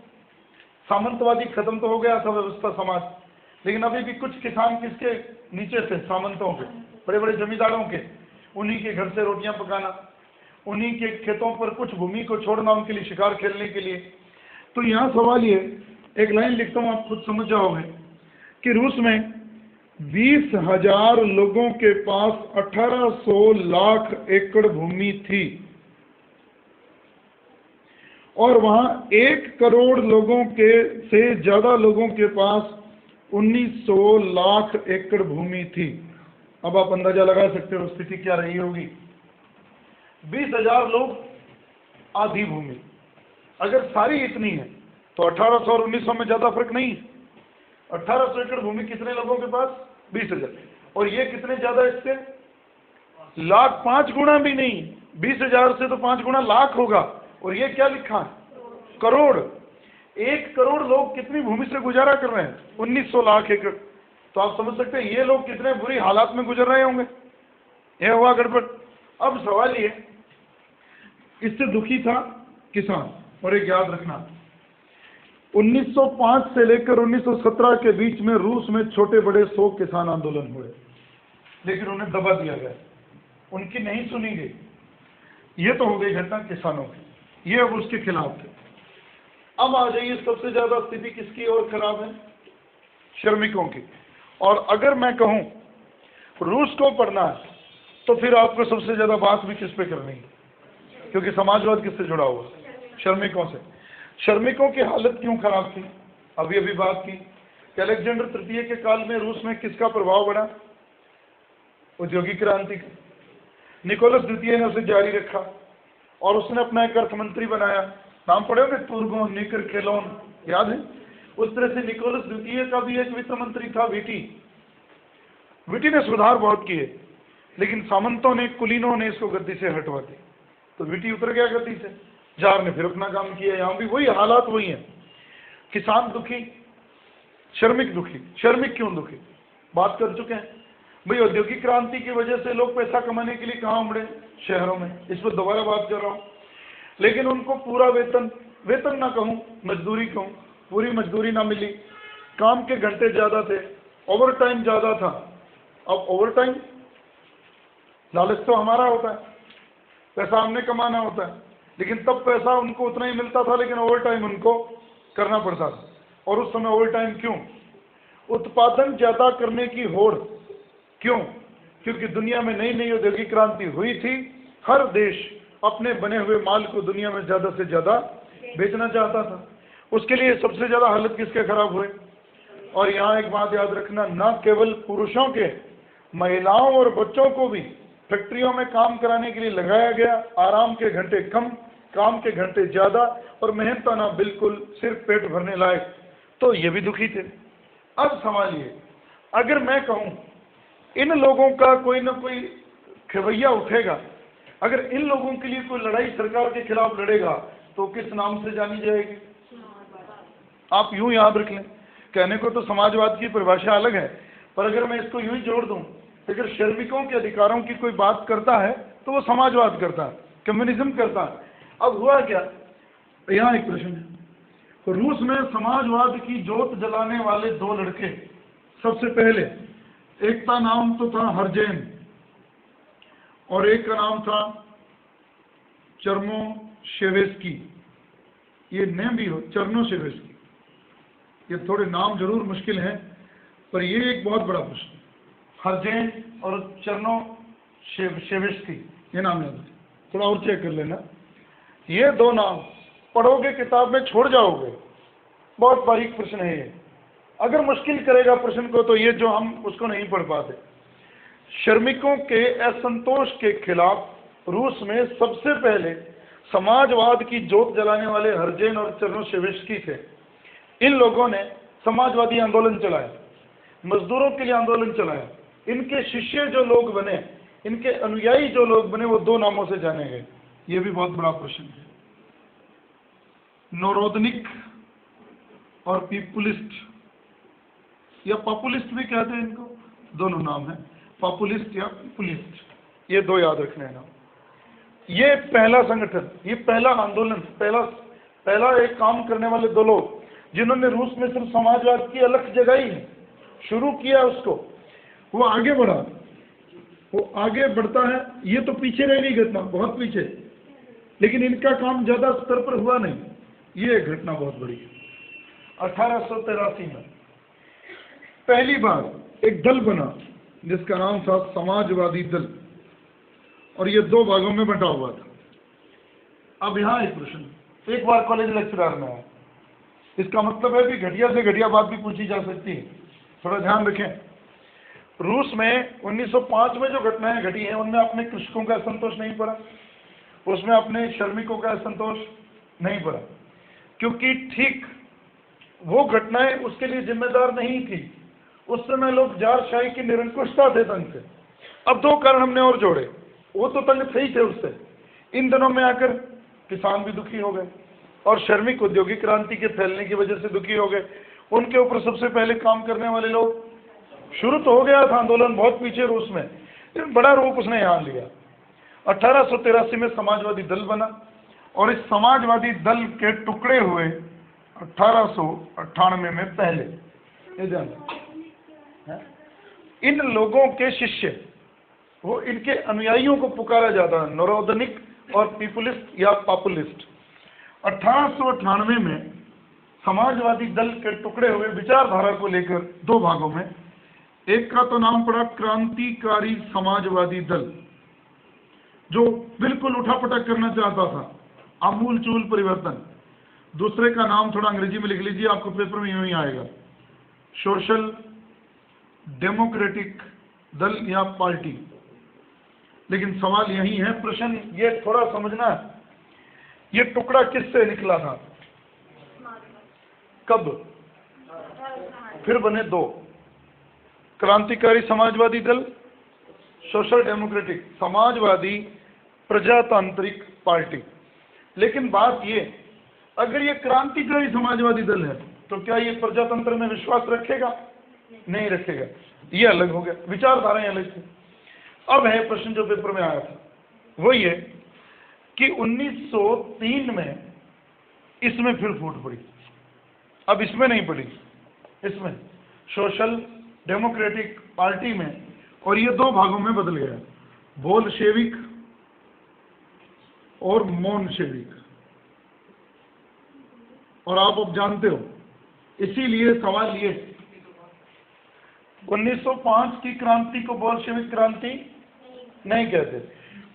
सामंतवादी खत्म तो हो गया था व्यवस्था समाज, लेकिन अभी भी कुछ किसान किसके नीचे थे? सामंतों के, बड़े बड़े जमींदारों के। उन्हीं के घर से रोटियां पकाना, उन्हीं के खेतों पर कुछ भूमि को छोड़ना उनके लिए, शिकार खेलने के लिए। तो यहाँ सवाल ये, एक लाइन लिखता हूँ, आप खुद समझ जाओगे कि रूस में 20,000 लोगों के पास 1800 लाख एकड़ भूमि थी, और वहां 1 करोड़ लोगों के से ज्यादा लोगों के पास 1900 लाख एकड़ भूमि थी। अब आप अंदाजा लगा सकते हो स्थिति क्या रही होगी। 20,000 लोग, आधी भूमि। अगर सारी इतनी है तो 1800 और 1900 में ज्यादा फर्क नहीं है। 1800 एकड़ भूमि कितने लोगों के पास? 20,000। और ये कितने ज्यादा इससे? लाख, 5 गुना भी नहीं। 20,000 से तो 5 गुना लाख होगा। और ये क्या लिखा है? करोड़। 1 करोड़ लोग कितनी भूमि से गुजारा कर रहे हैं? 1900 लाख एकड़। तो आप समझ सकते हैं ये लोग कितने बुरी हालात में गुजर रहे होंगे। यह हुआ गड़बड़। अब सवाल ये, इससे दुखी था किसान। और एक याद रखना, 1905 से लेकर 1917 के बीच में रूस में छोटे बड़े 100 किसान आंदोलन हुए, लेकिन उन्हें दबा दिया गया, उनकी नहीं सुनी गई। ये तो हो गई घटना किसानों की, ये अब उसके खिलाफ थे। अब आ जाइए, सबसे ज्यादा स्थिति किसकी और खराब है? श्रमिकों की। और अगर मैं कहूं रूस को पढ़ना है तो फिर आपको सबसे ज्यादा बात भी किस पे करनी है, क्योंकि समाजवाद किससे जुड़ा हुआ? श्रमिकों से। श्रमिकों की हालत क्यों खराब थी? अभी अभी बात की कि अलेक्जेंडर तृतीय के काल में रूस में किसका प्रभाव बढ़ा? औद्योगिक क्रांति का। निकोलस द्वितीय ने उसे जारी रखा और उसने अपना एक अर्थमंत्री बनाया। नाम पढ़े होंगे, तुर्गोन, निकर, केलोन, याद है? उस तरह से निकोलस द्वितीय का भी एक वित्त मंत्री था, विटी। विटी ने सुधार बहुत किए, लेकिन सामंतों ने, कुलीनों ने इसको गद्दी से हटवा दी, तो विटी उतर गया गद्दी से। जार ने फिर अपना काम किया। यहाँ भी वही हालात वही हैं। किसान दुखी, श्रमिक दुखी। श्रमिक क्यों दुखी? बात कर चुके हैं भाई। औद्योगिक क्रांति की वजह से लोग पैसा कमाने के लिए कहाँ उमड़े? शहरों में। इस पर दोबारा बात कर रहा हूँ। लेकिन उनको पूरा वेतन ना कहूँ, मजदूरी कहूँ, पूरी मजदूरी ना मिली। काम के घंटे ज्यादा थे, ओवर टाइम ज्यादा था। अब ओवर टाइम, लालच तो हमारा होता है, पैसा हमने कमाना होता है, लेकिन तब पैसा उनको उतना ही मिलता था, लेकिन ओवर टाइम उनको करना पड़ता था। और उस समय ओवर टाइम क्यों? उत्पादन ज्यादा करने की होड़। क्यों? क्योंकि दुनिया में नई नई औद्योगिक क्रांति हुई थी। हर देश अपने बने हुए माल को दुनिया में ज्यादा से ज्यादा बेचना चाहता था। उसके लिए सबसे ज्यादा हालत किसके खराब हुए? और यहाँ एक बात याद रखना, न केवल पुरुषों के, महिलाओं और बच्चों को भी फैक्ट्रियों में काम कराने के लिए लगाया गया। आराम के घंटे कम, काम के घंटे ज्यादा, और मेहनताना बिल्कुल, सिर्फ पेट भरने लायक। तो ये भी दुखी थे। अब सवाल ये, अगर मैं कहूं इन लोगों का कोई ना कोई खवैया उठेगा, अगर इन लोगों के लिए कोई लड़ाई सरकार के खिलाफ लड़ेगा, तो किस नाम से जानी जाएगी? आप यूं याद रख लें, कहने को तो समाजवाद की परिभाषा अलग है, पर अगर मैं इसको यूं ही जोड़ दूं, अगर श्रमिकों के अधिकारों की कोई बात करता है तो वो समाजवाद करता है, कम्युनिज्म करता है। अब हुआ क्या? यहाँ एक प्रश्न है। रूस में समाजवाद की जोत जलाने वाले 2 लड़के, सबसे पहले एक का नाम तो था हर्जेन और एक का नाम था चर्नोशेवेस्की। ये नेम भी हो, चर्नोशेवेस्की। ये थोड़े नाम जरूर मुश्किल हैं, पर ये एक बहुत बड़ा प्रश्न। हर्जेन और चर्नोशेवेस्की, ये नाम याद है, थोड़ा और चेक कर लेना। ये 2 नाम पढ़ोगे किताब में छोड़ जाओगे। बहुत बारीक प्रश्न है ये। अगर मुश्किल करेगा प्रश्न को तो ये जो हम उसको नहीं पढ़ पाते। श्रमिकों के असंतोष के खिलाफ रूस में सबसे पहले समाजवाद की जोत जलाने वाले हर्जेन और चर्नोशेवेस्की थे। इन लोगों ने समाजवादी आंदोलन चलाया, मजदूरों के लिए आंदोलन चलाया। इनके शिष्य जो लोग बने, इनके अनुयायी जो लोग बने, वो 2 नामों से जाने गए। ये भी बहुत बड़ा प्रश्न है। नोरोदनिक और पीपुलिस्ट, या पॉपुलिस्ट भी कहते हैं इनको, दोनों नाम है, पॉपुलिस्ट या पीपुलिस्ट। ये 2 याद रखने हैं। ये पहला संगठन, ये पहला आंदोलन, पहला एक काम करने वाले 2 लोग जिन्होंने रूस में सिर्फ समाजवाद की अलग जगाई है, शुरू किया उसको, वो आगे बढ़ा, वो आगे बढ़ता है। ये तो पीछे रह गई घटना, बहुत पीछे, लेकिन इनका काम ज्यादा स्तर पर हुआ नहीं। ये घटना बहुत बड़ी है। 1883 में पहली बार एक दल बना जिसका नाम था समाजवादी दल, और ये 2 भागों में बंटा हुआ था। अब यहाँ एक प्रश्न, एक बार कॉलेज लेक्चरर में है, इसका मतलब है कि घटिया से घटिया बात भी पूछी जा सकती है, थोड़ा ध्यान रखें। रूस में 1905 में जो घटनाएं घटी हैं, उनमें अपने कृषकों का असंतोष नहीं पड़ा, उसमें अपने श्रमिकों का असंतोष नहीं पड़ा, क्योंकि ठीक वो घटनाएं उसके लिए जिम्मेदार नहीं थी। उस समय लोग जारशाही की निरंकुशता थे तंग से। अब 2 कारण हमने और जोड़े, वो तो तंग थे ही थे उससे। इन दिनों में आकर किसान भी दुखी हो गए, और श्रमिक औद्योगिक क्रांति के फैलने की वजह से दुखी हो गए। उनके ऊपर सबसे पहले काम करने वाले लोग शुरू तो हो गया था आंदोलन बहुत पीछे रूस में, लेकिन बड़ा रूप उसने यहाँ लिया। 1883 में समाजवादी दल बना और इस समाजवादी दल के टुकड़े हुए 1898 में पहले। ये ध्यान रखना, इन लोगों के शिष्य, वो इनके अनुयायियों को पुकारा जाता है नरोदनिक और पीपुलिस्ट या पॉपुलिस्ट। 1898 में समाजवादी दल के टुकड़े हुए विचारधारा को लेकर दो भागों में। एक का तो नाम पड़ा क्रांतिकारी समाजवादी दल, जो बिल्कुल उठापटक करना चाहता था, आमूल चूल परिवर्तन। दूसरे का नाम थोड़ा अंग्रेजी में लिख लीजिए, आपको पेपर में यूं ही आएगा, सोशल डेमोक्रेटिक दल या पार्टी। लेकिन सवाल यही है, प्रश्न ये थोड़ा समझना है, ये टुकड़ा किससे निकला था, कब, फिर बने दो, क्रांतिकारी समाजवादी दल, सोशल डेमोक्रेटिक समाजवादी प्रजातांत्रिक पार्टी। लेकिन बात ये, अगर ये क्रांतिकारी समाजवादी दल है तो क्या ये प्रजातंत्र में विश्वास रखेगा, नहीं रखेगा, ये अलग हो गया, विचारधाराएं अलग थी। अब है प्रश्न जो पेपर में आया था, वो ये कि 1903 में इसमें फिर फूट पड़ी। अब इसमें नहीं पड़ी, इसमें सोशल डेमोक्रेटिक पार्टी में, और ये दो भागों में बदल गया, बोल्शेविक और मोनशेविक। और आप अब जानते हो, इसीलिए सवाल ये, 1905 की क्रांति को बोल्शेविक क्रांति नहीं कहते,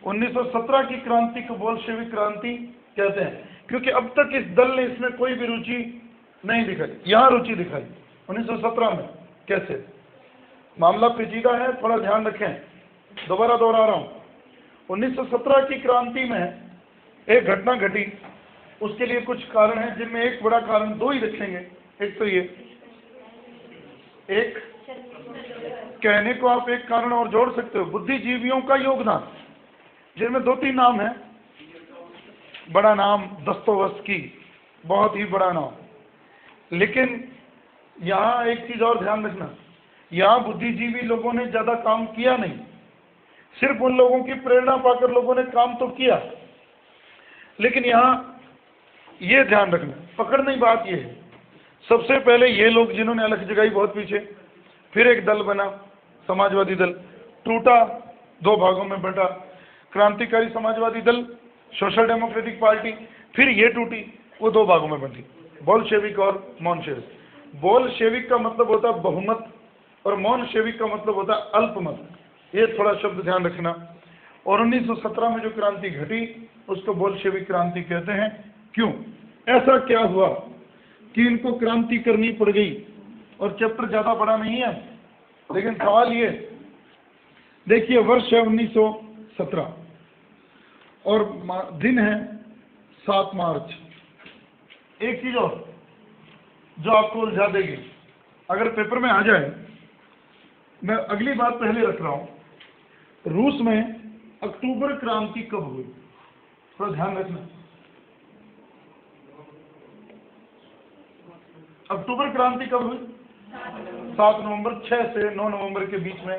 1917 की क्रांति को बोल्शेविक क्रांति कहते हैं, क्योंकि अब तक इस दल ने इसमें कोई भी रुचि नहीं दिखाई। यहां रुचि दिखाई 1917 में। कैसे, मामला पेचीदा है, थोड़ा ध्यान रखें, दोबारा दोहरा रहा हूं। 1917 की क्रांति में एक घटना घटी, उसके लिए कुछ कारण हैं, जिनमें एक बड़ा कारण, दो ही रखेंगे। एक तो ये, एक कहने को आप एक कारण और जोड़ सकते हो, बुद्धिजीवियों का योगदान, जिनमें दो तीन नाम है। बड़ा नाम दस्तोवस्की, बहुत ही बड़ा नाम। लेकिन यहाँ एक चीज और ध्यान रखना, यहाँ बुद्धिजीवी लोगों ने ज्यादा काम किया नहीं, सिर्फ उन लोगों की प्रेरणा पाकर लोगों ने काम तो किया। लेकिन यहाँ ये ध्यान रखना, पकड़ने की बात ये है, सबसे पहले ये लोग जिन्होंने अलग जगाई बहुत पीछे, फिर एक दल बना समाजवादी दल, टूटा, दो भागों में बटा, क्रांतिकारी समाजवादी दल, सोशल डेमोक्रेटिक पार्टी, फिर ये टूटी, वो दो भागों में बंटी, बोल्शेविक और मोनशेविक। बोल्शेविक का मतलब होता है बहुमत और मोनशेविक का मतलब होता है अल्पमत, ये थोड़ा शब्द ध्यान रखना। और 1917 में जो क्रांति घटी उसको बोल्शेविक क्रांति कहते हैं। क्यों, ऐसा क्या हुआ कि इनको क्रांति करनी पड़ गई? और चैप्टर ज्यादा बड़ा नहीं है, लेकिन सवाल ये देखिए, वर्ष है 1917 और दिन है 7 मार्च। एक चीज और जो आपको उलझा देगी, अगर पेपर में आ जाए, मैं अगली बात पहले रख रहा हूं, रूस में अक्टूबर क्रांति कब हुई, थोड़ा ध्यान रखना। अक्टूबर क्रांति कब हुई? 7 नवंबर, 6 से 9 नवंबर के बीच में,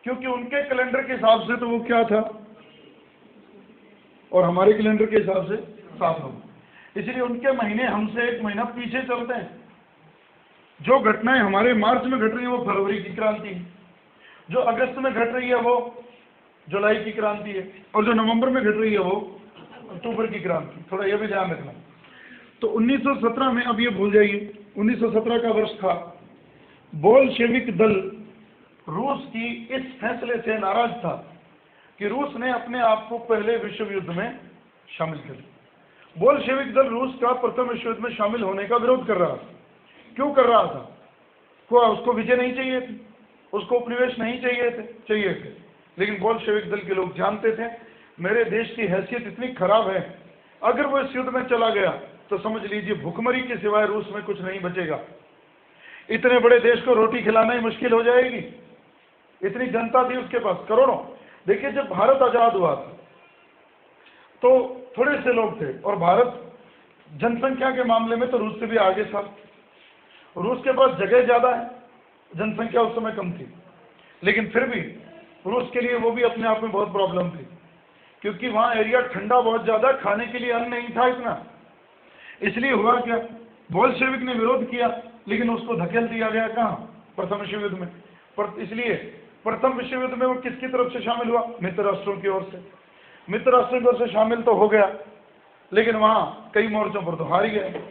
क्योंकि उनके कैलेंडर के हिसाब से तो वो क्या था, और हमारे कैलेंडर के हिसाब से 7 नवंबर, इसलिए उनके महीने हमसे 1 महीना पीछे चलते हैं। जो घटनाएं हमारे मार्च में घट रही है वो फरवरी की क्रांति है, जो अगस्त में घट रही है वो जुलाई की क्रांति है, और जो नवंबर में घट रही है वो अक्टूबर की क्रांति। थोड़ा ये भी ध्यान रखना। तो 1917 में, अब ये भूल जाइए, 1917 का वर्ष था। बोल्शेविक दल रूस की इस फैसले से नाराज था कि रूस ने अपने आप को पहले विश्व युद्ध में शामिल कर लिया। बोल्शेविक दल रूस का प्रथम विश्व युद्ध में शामिल होने का विरोध कर रहा था। क्यों कर रहा था? उसको विजय नहीं चाहिए थी, उसको उपनिवेश नहीं चाहिए थे। लेकिन बोल्शेविक दल के लोग जानते थे मेरे देश की हैसियत इतनी खराब है, अगर वो इस युद्ध में चला गया तो समझ लीजिए भुखमरी के सिवाय रूस में कुछ नहीं बचेगा। इतने बड़े देश को रोटी खिलाना ही मुश्किल हो जाएगी, इतनी जनता थी उसके पास, करोड़ों। देखिए, जब भारत आजाद हुआ था तो थोड़े से लोग थे, और भारत जनसंख्या के मामले में तो रूस से भी आगे था। रूस के पास जगह ज्यादा है, जनसंख्या उस समय कम थी। लेकिन फिर भी रूस के लिए वो भी अपने आप में बहुत प्रॉब्लम थी, क्योंकि वहाँ एरिया ठंडा बहुत ज़्यादा, खाने के लिए अन्न नहीं था इतना। इसलिए हुआ क्या, बोल्शेविक ने विरोध किया, लेकिन उसको धकेल दिया गया कहाँ, प्रथम विश्व युद्ध में। पर इसलिए प्रथम विश्व युद्ध में वो किसकी तरफ से शामिल हुआ, मित्र राष्ट्रों की ओर से। मित्र राष्ट्रों की ओर से शामिल तो हो गया, लेकिन वहाँ कई मोर्चों पर तो हार ही गए।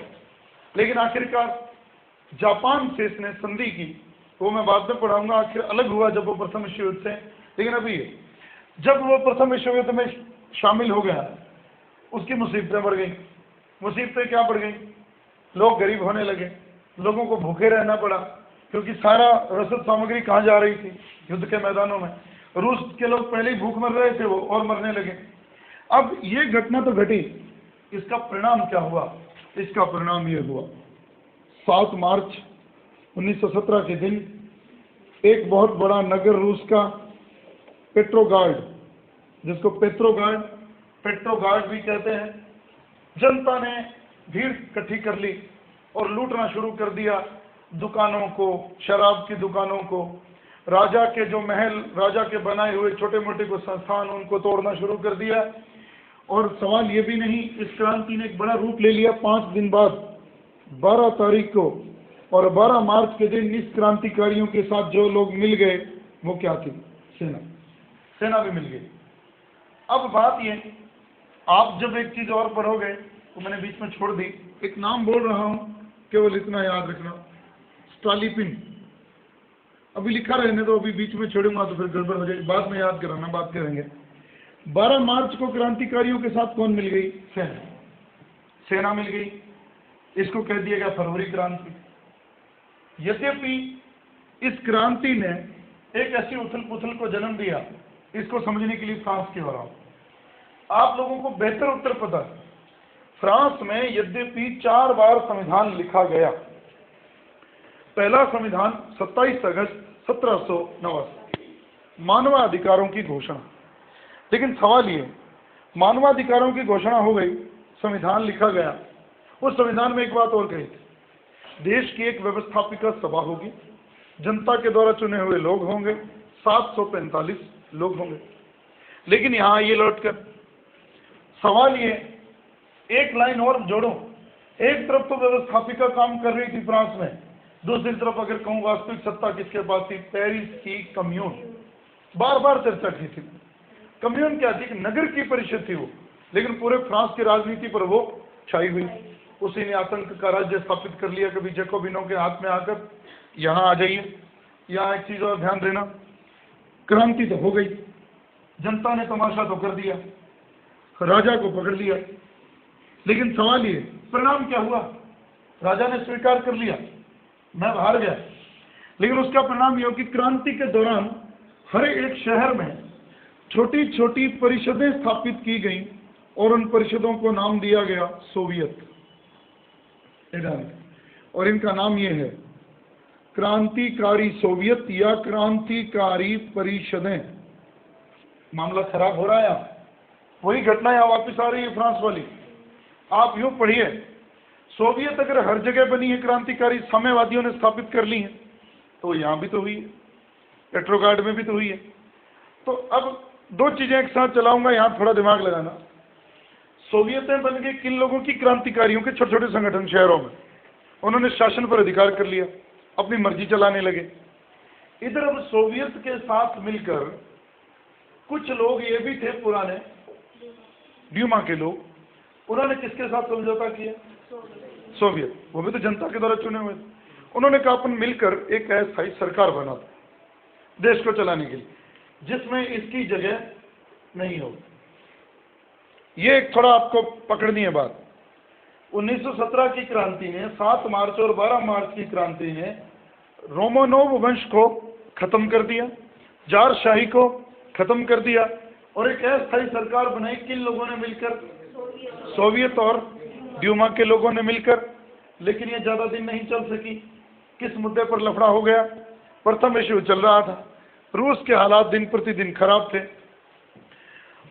लेकिन आखिरकार जापान से इसने संधि की, वो मैं बाद में पढ़ाऊंगा, आखिर अलग हुआ जब वो प्रथम विश्व युद्ध से। लेकिन अभी जब वो प्रथम विश्व युद्ध में शामिल हो गया, उसकी मुसीबतें बढ़ गई। मुसीबतें क्या बढ़ गई, लोग गरीब होने लगे, लोगों को भूखे रहना पड़ा, क्योंकि सारा रसद सामग्री कहाँ जा रही थी, युद्ध के मैदानों में। रूस के लोग पहले ही भूख मर रहे थे, वो और मरने लगे। अब ये घटना तो घटी, इसका परिणाम क्या हुआ, इसका परिणाम ये हुआ, 7 मार्च 1917 के दिन एक बहुत बड़ा नगर रूस का पेट्रोगार्ड, जिसको पेट्रोगार्ड भी कहते हैं, जनता ने भीड़ इकट्ठी कर ली और लूटना शुरू कर दिया दुकानों को, शराब की दुकानों को, राजा के जो महल, राजा के बनाए हुए छोटे मोटे को संस्थान, उनको तोड़ना शुरू कर दिया। और सवाल ये भी नहीं, इस क्रांति ने एक बड़ा रूप ले लिया 5 दिन बाद, 12 तारीख को, और 12 मार्च के दिन इस क्रांतिकारियों के साथ जो लोग मिल गए वो क्या थी, सेना भी मिल गई। अब बात ये, आप जब एक चीज और पढ़ोगे तो मैंने बीच में छोड़ दी, एक नाम बोल रहा हूं, केवल इतना याद रखना, स्टालिपिन। अभी लिखा रहने दो, अभी बीच में छोड़ूंगा तो फिर गड़बड़ हो जाएगी, बाद में याद कराना, बात करेंगे। 12 मार्च को क्रांतिकारियों के साथ कौन मिल गई, सेना मिल गई। इसको कह दिया गया फरवरी क्रांति। यद्यपि इस क्रांति ने एक ऐसी उथल पुथल को जन्म दिया, इसको समझने के लिए फ्रांस की ओर आओ। आप लोगों को बेहतर उत्तर पता है, फ्रांस में यद्यपि 4 बार संविधान लिखा गया। पहला संविधान 27 अगस्त 1789, मानवाधिकारों की घोषणा। लेकिन सवाल ये, मानवाधिकारों की घोषणा हो गई, संविधान लिखा गया, उस संविधान में एक बात और कही थी, देश की एक व्यवस्थापिका सभा होगी, जनता के द्वारा चुने हुए लोग होंगे, 745 लोग होंगे। लेकिन यहां ये लौटकर सवाल ये, एक लाइन और जोड़ो, एक तरफ तो व्यवस्थापिका काम कर रही थी फ्रांस में, दूसरी तरफ अगर कहूं वास्तविक सत्ता किसके पास थी, पेरिस की कम्यून। बार बार चर्चा की थी। कम्यून क्या थी, नगर की परिषद थी वो, लेकिन पूरे फ्रांस की राजनीति पर वो छाई हुई। उसी ने आतंक का राज्य स्थापित कर लिया, कभी जैकोबिनों के हाथ में आकर। यहाँ आ जाइए, यहाँ एक चीज और ध्यान देना, क्रांति तो हो गई, जनता ने तमाशा तो कर दिया, राजा को पकड़ लिया, लेकिन सवाल ये, परिणाम क्या हुआ, राजा ने स्वीकार कर लिया, मैं हार गया, लेकिन उसका परिणाम यह कि क्रांति के दौरान हर एक शहर में छोटी छोटी परिषदें स्थापित की गई और उन परिषदों को नाम दिया गया सोवियत। और इनका नाम यह है क्रांतिकारी सोवियत या क्रांतिकारी परिषदें। मामला खराब हो रहा है, वही घटना यहाँ वापस आ रही है फ्रांस वाली। आप यूं पढ़िए, सोवियत अगर हर जगह बनी है, क्रांतिकारी साम्यवादियों ने स्थापित कर ली है, तो यहाँ भी तो हुई है, पेट्रोगार्ड में भी तो हुई है। तो अब 2 चीजें एक साथ चलाऊंगा, यहाँ थोड़ा दिमाग लगाना। सोवियतें बन गई किन लोगों की, क्रांतिकारियों के छोटे छोटे संगठन शहरों में, उन्होंने शासन पर अधिकार कर लिया, अपनी मर्जी चलाने लगे। इधर अब सोवियत के साथ मिलकर कुछ लोग ये भी थे पुराने ड्यूमा के लोग, उन्होंने किसके साथ समझौता किया, सोवियत, वो भी तो जनता के द्वारा चुने हुए थे। उन्होंने कहा अपन मिलकर एक अस्थायी सरकार बना देश को चलाने के लिए, जिसमें इसकी जगह नहीं हो। ये एक थोड़ा आपको पकड़नी है बात। 1917 की क्रांति ने, 7 मार्च और 12 मार्च की क्रांति ने रोमानोव वंश को खत्म कर दिया, जारशाही को खत्म कर दिया और एक अस्थायी सरकार बनाई। किन लोगों ने मिलकर, सोवियत और ड्यूमा के लोगों ने मिलकर। लेकिन ये ज्यादा दिन नहीं चल सकी। किस मुद्दे पर लफड़ा हो गया, प्रथम विश्व युद्ध चल रहा था, रूस के हालात दिन प्रतिदिन खराब थे।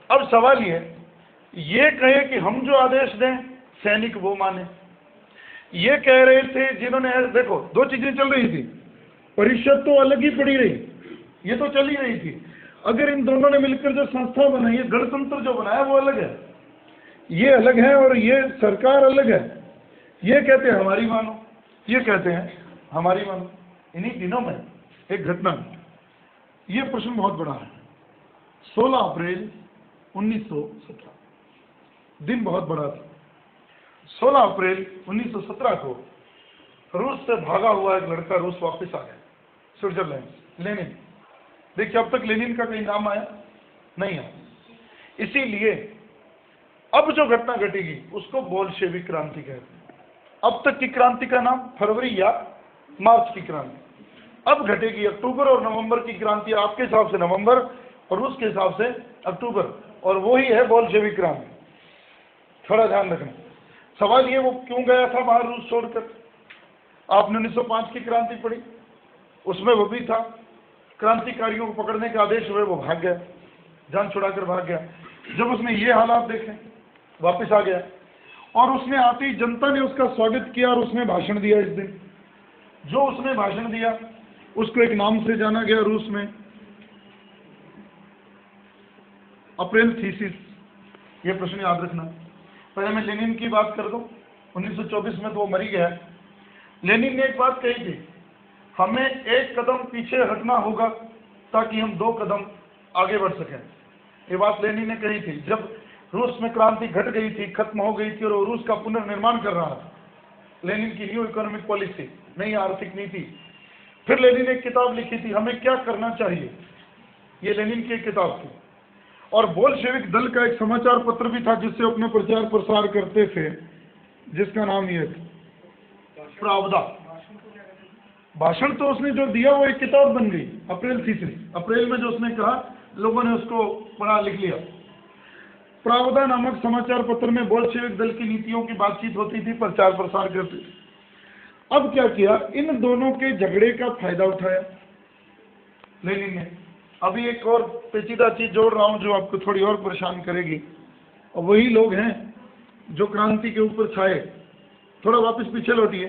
अब सवाल ये कहे कि हम जो आदेश दें सैनिक वो माने। ये कह रहे थे जिन्होंने, देखो 2 चीजें चल रही थी, परिषद तो अलग ही पड़ी रही, ये तो चल ही रही थी। अगर इन दोनों ने मिलकर जो संस्था बनाई है, गणतंत्र जो बनाया वो अलग है, ये अलग है, और ये सरकार अलग है। ये कहते हैं हमारी मानो, ये कहते हैं हमारी मानो। इन्हीं दिनों में एक घटना, ये प्रश्न बहुत बड़ा है। 16 अप्रैल 1917, दिन बहुत बड़ा था। 16 अप्रैल 1917 को रूस से भागा हुआ एक लड़का रूस वापस आ गया, स्विट्जरलैंड, लेनिन। देखिए, अब तक लेनिन का कहीं नाम आया नहीं आया। इसीलिए अब जो घटना घटेगी उसको बोल्शेविक क्रांति कहते हैं। अब तक की क्रांति का नाम फरवरी या मार्च की क्रांति, अब घटेगी अक्टूबर और नवंबर की क्रांति। आपके हिसाब से नवंबर और रूस के हिसाब से अक्टूबर, और वही है बोल्शेविक क्रांति। थोड़ा ध्यान रखना। सवाल ये, वो क्यों गया था बाहर रूस छोड़कर? आपने 1905 की क्रांति पढ़ी, उसमें वो भी था, क्रांतिकारियों को पकड़ने के आदेश हुए, वो भाग गया, जान छुड़ाकर भाग गया। जब उसने ये हालात देखे, वापस आ गया, और उसने आते ही जनता ने उसका स्वागत किया और उसने भाषण दिया। इस दिन जो उसने भाषण दिया उसको एक नाम से जाना गया रूस में, अप्रैल थीसिस। ये प्रश्न याद रखना। पहले मैं लेनिन की बात कर दूं। 1924 में तो वो मरी गया। लेनिन ने एक बात कही थी, हमें एक कदम पीछे हटना होगा ताकि हम 2 कदम आगे बढ़ सकें। ये बात लेनिन ने कही थी जब रूस में क्रांति घट गई थी, खत्म हो गई थी, और वो रूस का पुनर्निर्माण कर रहा था। लेनिन की न्यू इकोनॉमिक पॉलिसी, नई आर्थिक नीति। फिर लेनिन ने एक किताब लिखी थी, हमें क्या करना चाहिए। ये लेनिन की एक किताब थी। और बोल्शेविक दल का एक समाचार पत्र भी था जिससे अपने प्रचार प्रसार करते थे, जिसका नाम ये था प्रावदा। भाषण तो उसने जो दिया वो एक किताब बन गई, अप्रैल थीसिस। अप्रैल में जो उसने कहा, लोगों ने उसको पढ़ा लिख लिया। प्रावदा नामक समाचार पत्र में बोल्शेविक दल की नीतियों की बातचीत होती थी, प्रचार प्रसार करते थे। अब क्या किया, इन दोनों के झगड़े का फायदा उठाया लेनिन ने। अभी एक और पेचीदा चीज जोड़ रहा हूं जो आपको थोड़ी और परेशान करेगी, और वही लोग हैं जो क्रांति के ऊपर छाए। थोड़ा वापस पीछे लौटिए,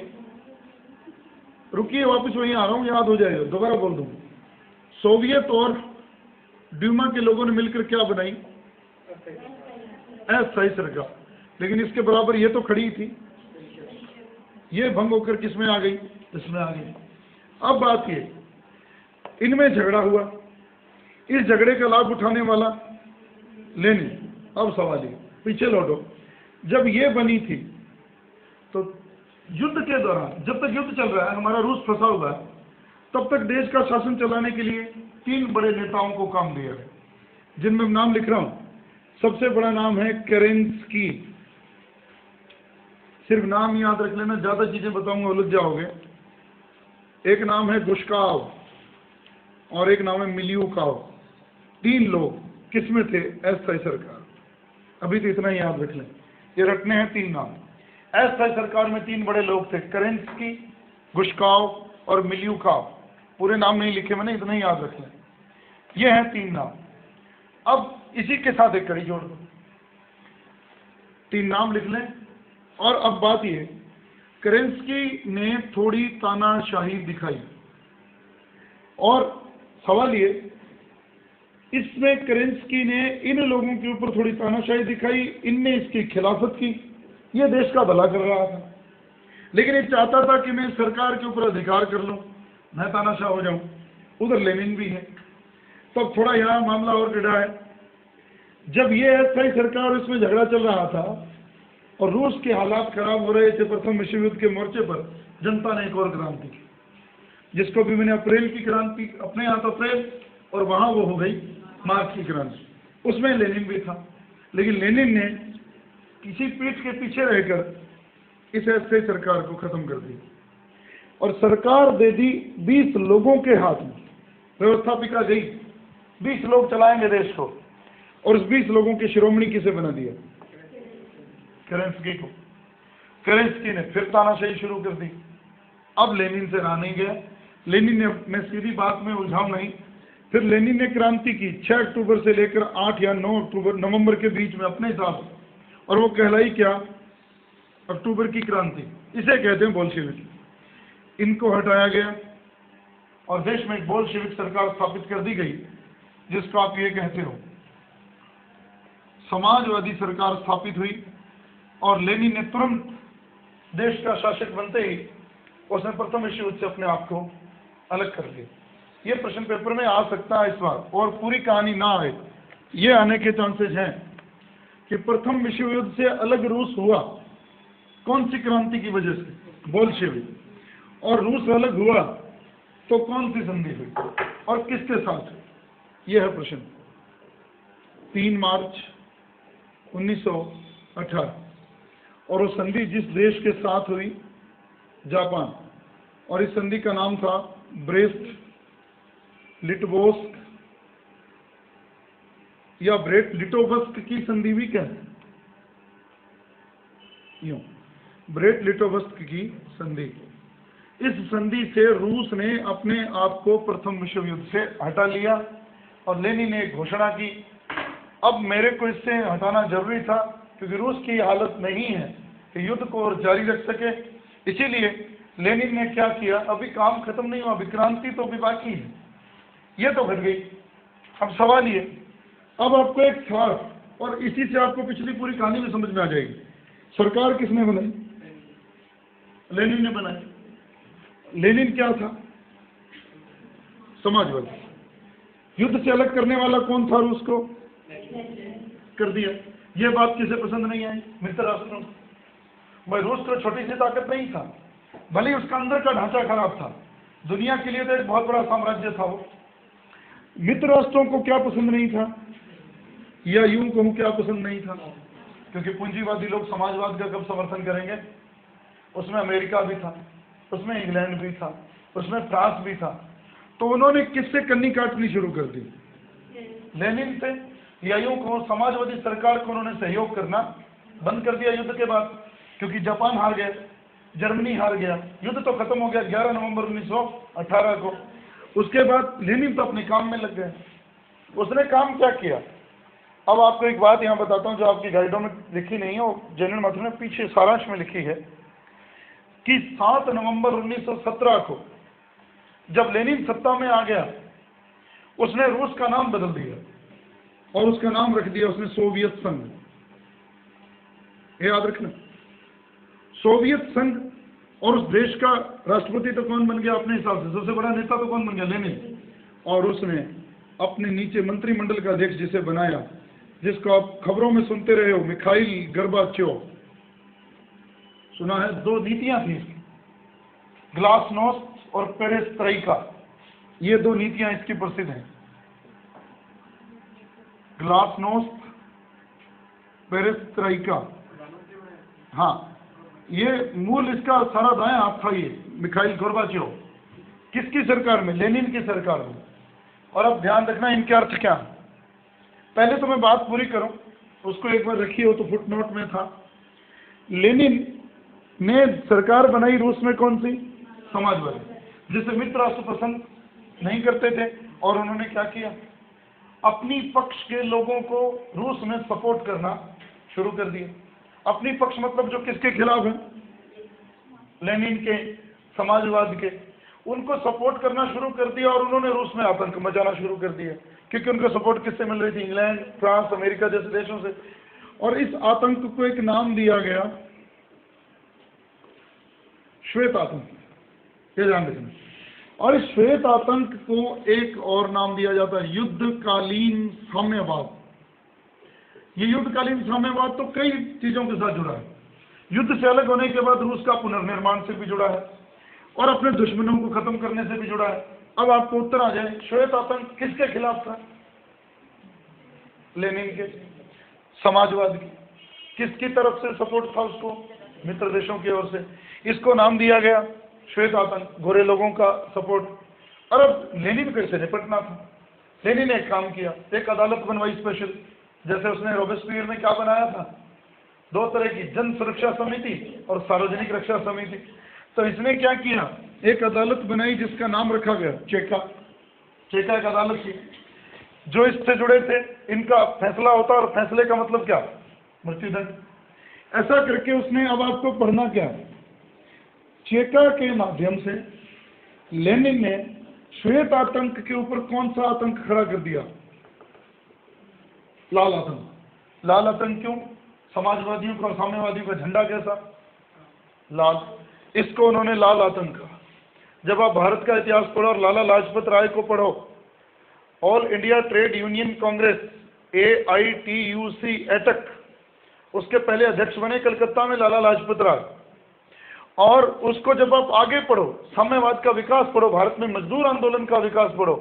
रुकिए, वापस वहीं आ रहा हूं, याद हो जाएगा, दोबारा बोल दूं। सोवियत और ड्यूमा के लोगों ने मिलकर क्या बनाई? अस्थायी सरकार। लेकिन इसके बराबर ये तो खड़ी थी, ये भंग होकर किसमें आ गई? इसमें आ गई। अब बात ये, इनमें झगड़ा हुआ, इस झगड़े का लाभ उठाने वाला लेनिन। अब सवाल ये, पीछे लौटो, जब ये बनी थी तो युद्ध के दौरान, जब तक युद्ध चल रहा है, हमारा रूस फंसा हुआ है, तब तक देश का शासन चलाने के लिए 3 बड़े नेताओं को काम दिया है, जिनमें नाम लिख रहा हूं। सबसे बड़ा नाम है केरेंस्की। सिर्फ नाम याद रख लेना, ज्यादा चीजें बताऊंगा उलझ जाओगे। एक नाम है गुश्काव और एक नाम है मिल्यूकाव। 3 लोग किसमें थे? अस्थायी सरकार। अभी तो इतना ही याद रख लें, ये रटने हैं 3 नाम। अस्थायी सरकार में 3 बड़े लोग थे, केरेंस्की, गुश्काव और मिल्यूकाव। पूरे नाम नहीं लिखे मैंने, इतना ही याद रख लें। ये हैं 3 नाम। अब इसी के साथ एक कड़ी जोड़ दो, 3 नाम लिख लें। और अब बात ये, केरेंस्की ने थोड़ी तानाशाही दिखाई, और सवाल ये, इसमें केरेंस्की ने इन लोगों के ऊपर थोड़ी तानाशाही दिखाई, इनने इसकी खिलाफत की। ये देश का भला कर रहा था, लेकिन ये चाहता था कि मैं सरकार के ऊपर अधिकार कर लूं, मैं तानाशाह हो जाऊं। उधर लेनिन भी है। तब थोड़ा यहाँ मामला और टेढ़ा है। जब ये अस्थायी सरकार, इसमें झगड़ा चल रहा था और रूस के हालात खराब हो रहे थे प्रथम विश्व युद्ध के मोर्चे पर, जनता ने एक और क्रांति की, जिसको भी मैंने अप्रैल की क्रांति, अपने यहाँ तो अप्रैल और वहां वो हो गई मार्च की क्रांति। उसमें लेनिन भी था, लेकिन लेनिन ने किसी पीठ के पीछे रहकर इस अस्थायी सरकार को खत्म कर दिया और सरकार दे दी 20 लोगों के हाथ में। व्यवस्थापिका गई, 20 लोग चलाएंगे देश को, और उस 20 लोगों की शिरोमणि किसे बना दिया? केरेंस्की को। केरेंस्की ने फिर तानाशाही शुरू कर दी। अब लेनिन से रहा नहीं गया। लेनिन ने, मैं सीधी बात में उलझाऊं नहीं, फिर लेनिन ने क्रांति की 6 अक्टूबर से लेकर 8 या 9 अक्टूबर नवंबर के बीच में अपने हिसाब से, और वो कहलाई क्या? अक्टूबर की क्रांति। इसे कहते हैं बोल्शेविक। इनको हटाया गया और देश में एक बोल्शेविक सरकार स्थापित कर दी गई, जिसको आप ये कहते हो समाजवादी सरकार स्थापित हुई। और लेनिन ने तुरंत देश का शासक बनते ही उसने प्रथम विश्व युद्ध से अपने आप को अलग कर लिया। ये प्रश्न पेपर में आ सकता है इस बार, और पूरी कहानी ना आए, ये आने के चांसेस हैं कि प्रथम विश्व युद्ध से अलग रूस हुआ कौन सी क्रांति की वजह से? बोल्शेविक। और रूस अलग हुआ तो कौन सी संधि हुई और किसके साथ? यह है प्रश्न। 3 मार्च 1918, और वो संधि जिस देश के साथ हुई, जापान, और इस संधि का नाम था ब्रेस्ट लिटोवस्क या ब्रेस्ट लिटोवस्क की संधि भी कहते हैं, यूं ब्रेस्ट लिटोवस्क की संधि। इस संधि से रूस ने अपने आप को प्रथम विश्व युद्ध से हटा लिया और लेनिन ने एक घोषणा की, अब मेरे को इससे हटाना जरूरी था क्योंकि रूस की हालत नहीं है कि युद्ध को और जारी रख सके। इसीलिए लेनिन ने क्या किया, अभी काम खत्म नहीं हुआ, अभी क्रांति तो अभी बाकी है, ये तो घट गई। अब सवाल ये, अब आपको एक था, और इसी से आपको पिछली पूरी कहानी में समझ में आ जाएगी। सरकार किसने बनाई? लेनिन ने बनाई। लेनिन क्या था? समाजवादी। युद्ध से अलग करने वाला कौन था? रूस को कर दिया। यह बात किसे पसंद नहीं आई? मित्र राष्ट्रों को। भाई रूस तो छोटी सी ताकत नहीं था, भले ही उसका अंदर का ढांचा खराब था, दुनिया के लिए तो एक बहुत बड़ा साम्राज्य था वो। मित्र राष्ट्रों को क्या पसंद नहीं था, या यूं कहूं क्या पसंद नहीं था? क्योंकि पूंजीवादी लोग समाजवाद का कब समर्थन करेंगे? उसमें अमेरिका भी था, उसमें इंग्लैंड भी था, उसमें फ्रांस भी था। तो उन्होंने किससे कन्नी काटनी शुरू कर दी? लेनिन से। या यूं कहूं समाजवादी सरकार को उन्होंने सहयोग करना बंद कर दिया युद्ध के बाद, क्योंकि जापान हार गया, जर्मनी हार गया, युद्ध तो खत्म हो गया 11 नवंबर 1918 को। उसके बाद लेनिन तो अपने काम में लग गए। उसने काम क्या किया? अब आपको एक बात यहाँ बताता हूँ जो आपकी गाइडों में लिखी नहीं है, और जनरल माथुर ने पीछे सारांश में लिखी है कि 7 नवंबर 1917 को जब लेनिन सत्ता में आ गया, उसने रूस का नाम बदल दिया और उसका नाम रख दिया उसने सोवियत संघ। ये याद रखना, सोवियत संघ। और उस देश का राष्ट्रपति तो कौन बन गया अपने हिसाब से? सबसे बड़ा नेता तो कौन बन गया? लेनिन। और उसने अपने नीचे मंत्रिमंडल का अध्यक्ष जिसे बनाया, जिसको आप खबरों में सुनते रहे हो, मिखाइल गोर्बाचेव। सुना है? 2 नीतियां थी, ग्लासनोस्ट और पेरेस्ट्रोइका। ये 2 नीतियां इसकी प्रसिद्ध हैं, ग्लासनोस्ट, पेरेस्ट्रोइका। हाँ, ये मूल इसका सारा दायां हाथ था ये मिखाइल गोर्बाचेव। किसकी सरकार में? लेनिन की सरकार में। और अब ध्यान रखना इनके अर्थ क्या। पहले तो मैं बात पूरी करूं, उसको एक बार रखी हो तो फुटनोट में था। लेनिन ने सरकार बनाई रूस में कौन सी? समाजवादी, जिसे मित्र राष्ट्र पसंद नहीं करते थे। और उन्होंने क्या किया? अपनी पक्ष के लोगों को रूस में सपोर्ट करना शुरू कर दिया। अपनी पक्ष मतलब जो किसके खिलाफ है? लेनिन के, समाजवाद के, उनको सपोर्ट करना शुरू कर दिया। और उन्होंने रूस में आतंक मचाना शुरू कर दिया, क्योंकि उनको सपोर्ट किससे मिल रही थी? इंग्लैंड, फ्रांस, अमेरिका जैसे देशों से। और इस आतंक को एक नाम दिया गया, श्वेत आतंक। ये ध्यान रखना। और इस श्वेत आतंक को एक और नाम दिया जाता है युद्धकालीन साम्यवाद। ये युद्धकालीन साम्यवाद तो कई चीजों के साथ जुड़ा है। युद्ध से अलग होने के बाद रूस का पुनर्निर्माण से भी जुड़ा है और अपने दुश्मनों को खत्म करने से भी जुड़ा है। अब आपको उत्तर आ जाए, श्वेत आतंक किसके खिलाफ था? लेनिन के, समाजवाद की। किसकी तरफ से सपोर्ट था उसको? मित्र देशों की ओर से। इसको नाम दिया गया श्वेत आतंक, गोरे लोगों का सपोर्ट। और अब लेनिन को इससे निपटना था। लेनिन ने एक काम किया, एक अदालत बनवाई स्पेशल, जैसे उसने रोबेस्पियर में क्या बनाया था? 2 तरह की, जन सुरक्षा समिति और सार्वजनिक रक्षा समिति। तो इसने क्या किया? एक अदालत बनाई जिसका नाम रखा गया चेका। चेका एक अदालत थी, जो इससे जुड़े थे इनका फैसला होता, और फैसले का मतलब क्या? मृत्युदंड। ऐसा करके उसने, अब आपको पढ़ना क्या? चेका के माध्यम से लेनिन ने श्वेत आतंक के ऊपर कौन सा आतंक खड़ा कर दिया? लाल आतंक। लाल आतंक क्यों? समाजवादियों का और साम्यवादियों का झंडा कैसा? लाल। इसको उन्होंने लाल आतंक कहा। जब आप भारत का इतिहास पढ़ो और लाला लाजपत राय को पढ़ो, all India trade union Congress AITUC AITUC, उसके पहले अध्यक्ष बने कलकत्ता में लाला लाजपत राय। और उसको जब आप आगे पढ़ो, साम्यवाद का विकास पढ़ो, भारत में मजदूर आंदोलन का विकास पढ़ो,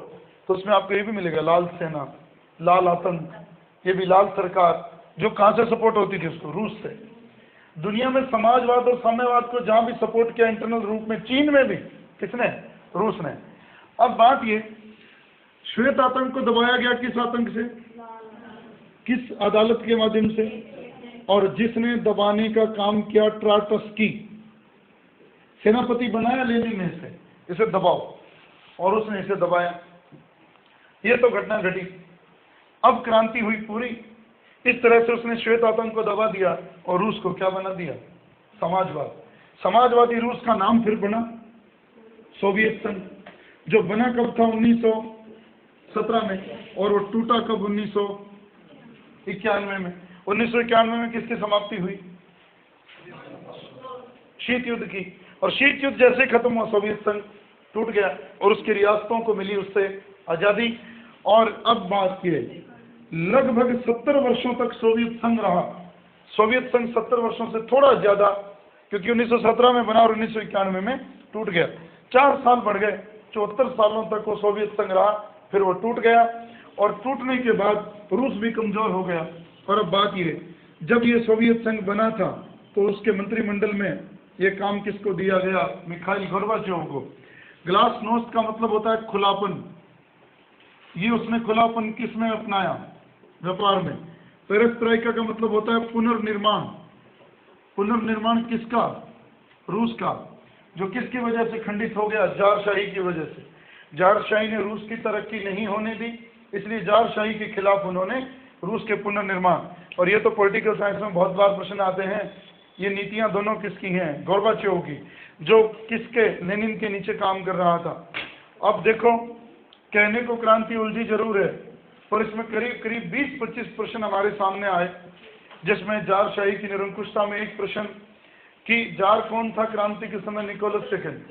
तो उसमें आपको ये भी मिलेगा, लाल सेना, लाल आतंक, ये भी लाल सरकार, जो कहां से सपोर्ट होती थी उसको? रूस से। दुनिया में समाजवाद और साम्यवाद को जहां भी सपोर्ट किया इंटरनल रूप में, चीन में भी, किसने? रूस ने। अब बात ये, श्वेत आतंक को दबाया गया किस आतंक से? किस अदालत के माध्यम से? और जिसने दबाने का काम किया ट्राटस्की, सेनापति बनाया लेनिन ने इसे दबाओ, और उसने इसे दबाया। ये तो घटना घटी। अब क्रांति हुई पूरी। इस तरह से उसने श्वेत आतंक को दबा दिया और रूस को क्या बना दिया? समाजवाद। समाजवादी रूस का नाम फिर बना सोवियत संघ, जो बना कब था? 1917 में, और वो टूटा कब? 1991 में। 1991 में किसकी समाप्ति हुई? शीत युद्ध की। और शीत युद्ध जैसे खत्म हुआ, सोवियत संघ टूट गया और उसकी रियासतों को मिली उससे आजादी। और अब बात की, लगभग 70 वर्षों तक सोवियत संघ रहा। सोवियत संघ 70 वर्षों से थोड़ा ज्यादा, क्योंकि 1917 में बना और 1991 में टूट गया। 4 साल बढ़ गए, 74 सालों तक वो सोवियत संघ रहा, फिर वो टूट गया। और टूटने के बाद रूस भी कमजोर हो गया। और अब बात ये, जब ये सोवियत संघ बना था तो उसके मंत्रिमंडल में ये काम किसको दिया गया? मिखाइल गोर्बाचेव को। ग्लासनोस्ट का मतलब होता है खुलापन। ये उसने खुलापन किस में अपनाया? व्यापार में। पेरेस्ट्राइका का मतलब होता है पुनर्निर्माण। पुनर्निर्माण किसका? रूस का, जो किसकी वजह से खंडित हो गया? जारशाही की वजह से। जारशाही ने रूस की तरक्की नहीं होने दी, इसलिए जारशाही के खिलाफ उन्होंने रूस के पुनर्निर्माण। और ये तो पॉलिटिकल साइंस में बहुत बार प्रश्न आते हैं, ये नीतियां दोनों किसकी हैं? गोर्बाचेव की, जो किसके? लेनिन के नीचे काम कर रहा था। अब देखो, कहने को क्रांति उलझी जरूर है, पर इसमें करीब करीब 20-25 प्रश्न हमारे सामने आए, जिसमें जारशाही की निरंकुशता में एक प्रश्न कि जार कौन था क्रांति के समय? निकोलस सेकंड,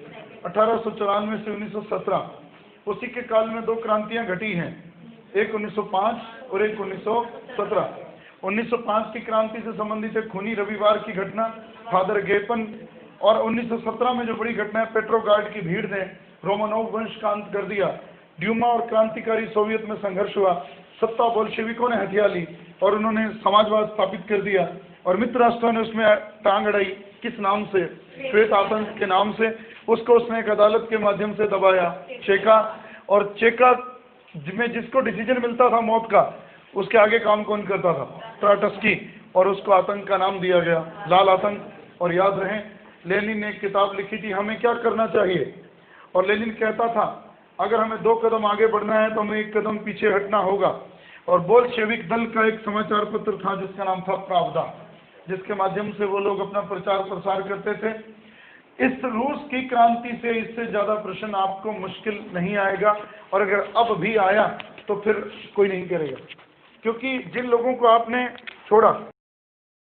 1894 से 1917। उसी के काल में 2 क्रांतियां घटी हैं, एक 1905 और एक 1917। 1905 की क्रांति से संबंधित है खूनी रविवार की घटना, फादर गेपन। और 1917 में जो बड़ी घटना है, पेट्रोगार्ड की भीड़ ने रोमानोव वंश का अंत कर दिया। ड्यूमा और क्रांतिकारी सोवियत में संघर्ष हुआ, सत्ता बोल्शेविकों ने हथिया ली और उन्होंने समाजवाद स्थापित कर दिया। और मित्र राष्ट्रों ने उसमें टांग अड़ाई, किस नाम से? श्वेत आतंक के नाम से। उसको उसने एक अदालत के माध्यम से दबाया, चेका। और चेका में जिसको डिसीजन मिलता था मौत का, उसके आगे काम कौन करता था? ट्राटस्की। और उसको आतंक का नाम दिया गया, लाल आतंक। और याद रहे, लेनिन ने एक किताब लिखी थी, हमें क्या करना चाहिए। और लेनिन कहता था, अगर हमें 2 कदम आगे बढ़ना है तो हमें 1 कदम पीछे हटना होगा। और बोल्शेविक दल का एक समाचार पत्र था जिसका नाम था प्रावदा, जिसके माध्यम से वो लोग अपना प्रचार प्रसार करते थे। इस रूस की क्रांति से इससे ज्यादा प्रश्न आपको मुश्किल नहीं आएगा। और अगर अब भी आया तो फिर कोई नहीं करेगा, क्योंकि जिन लोगों को आपने छोड़ा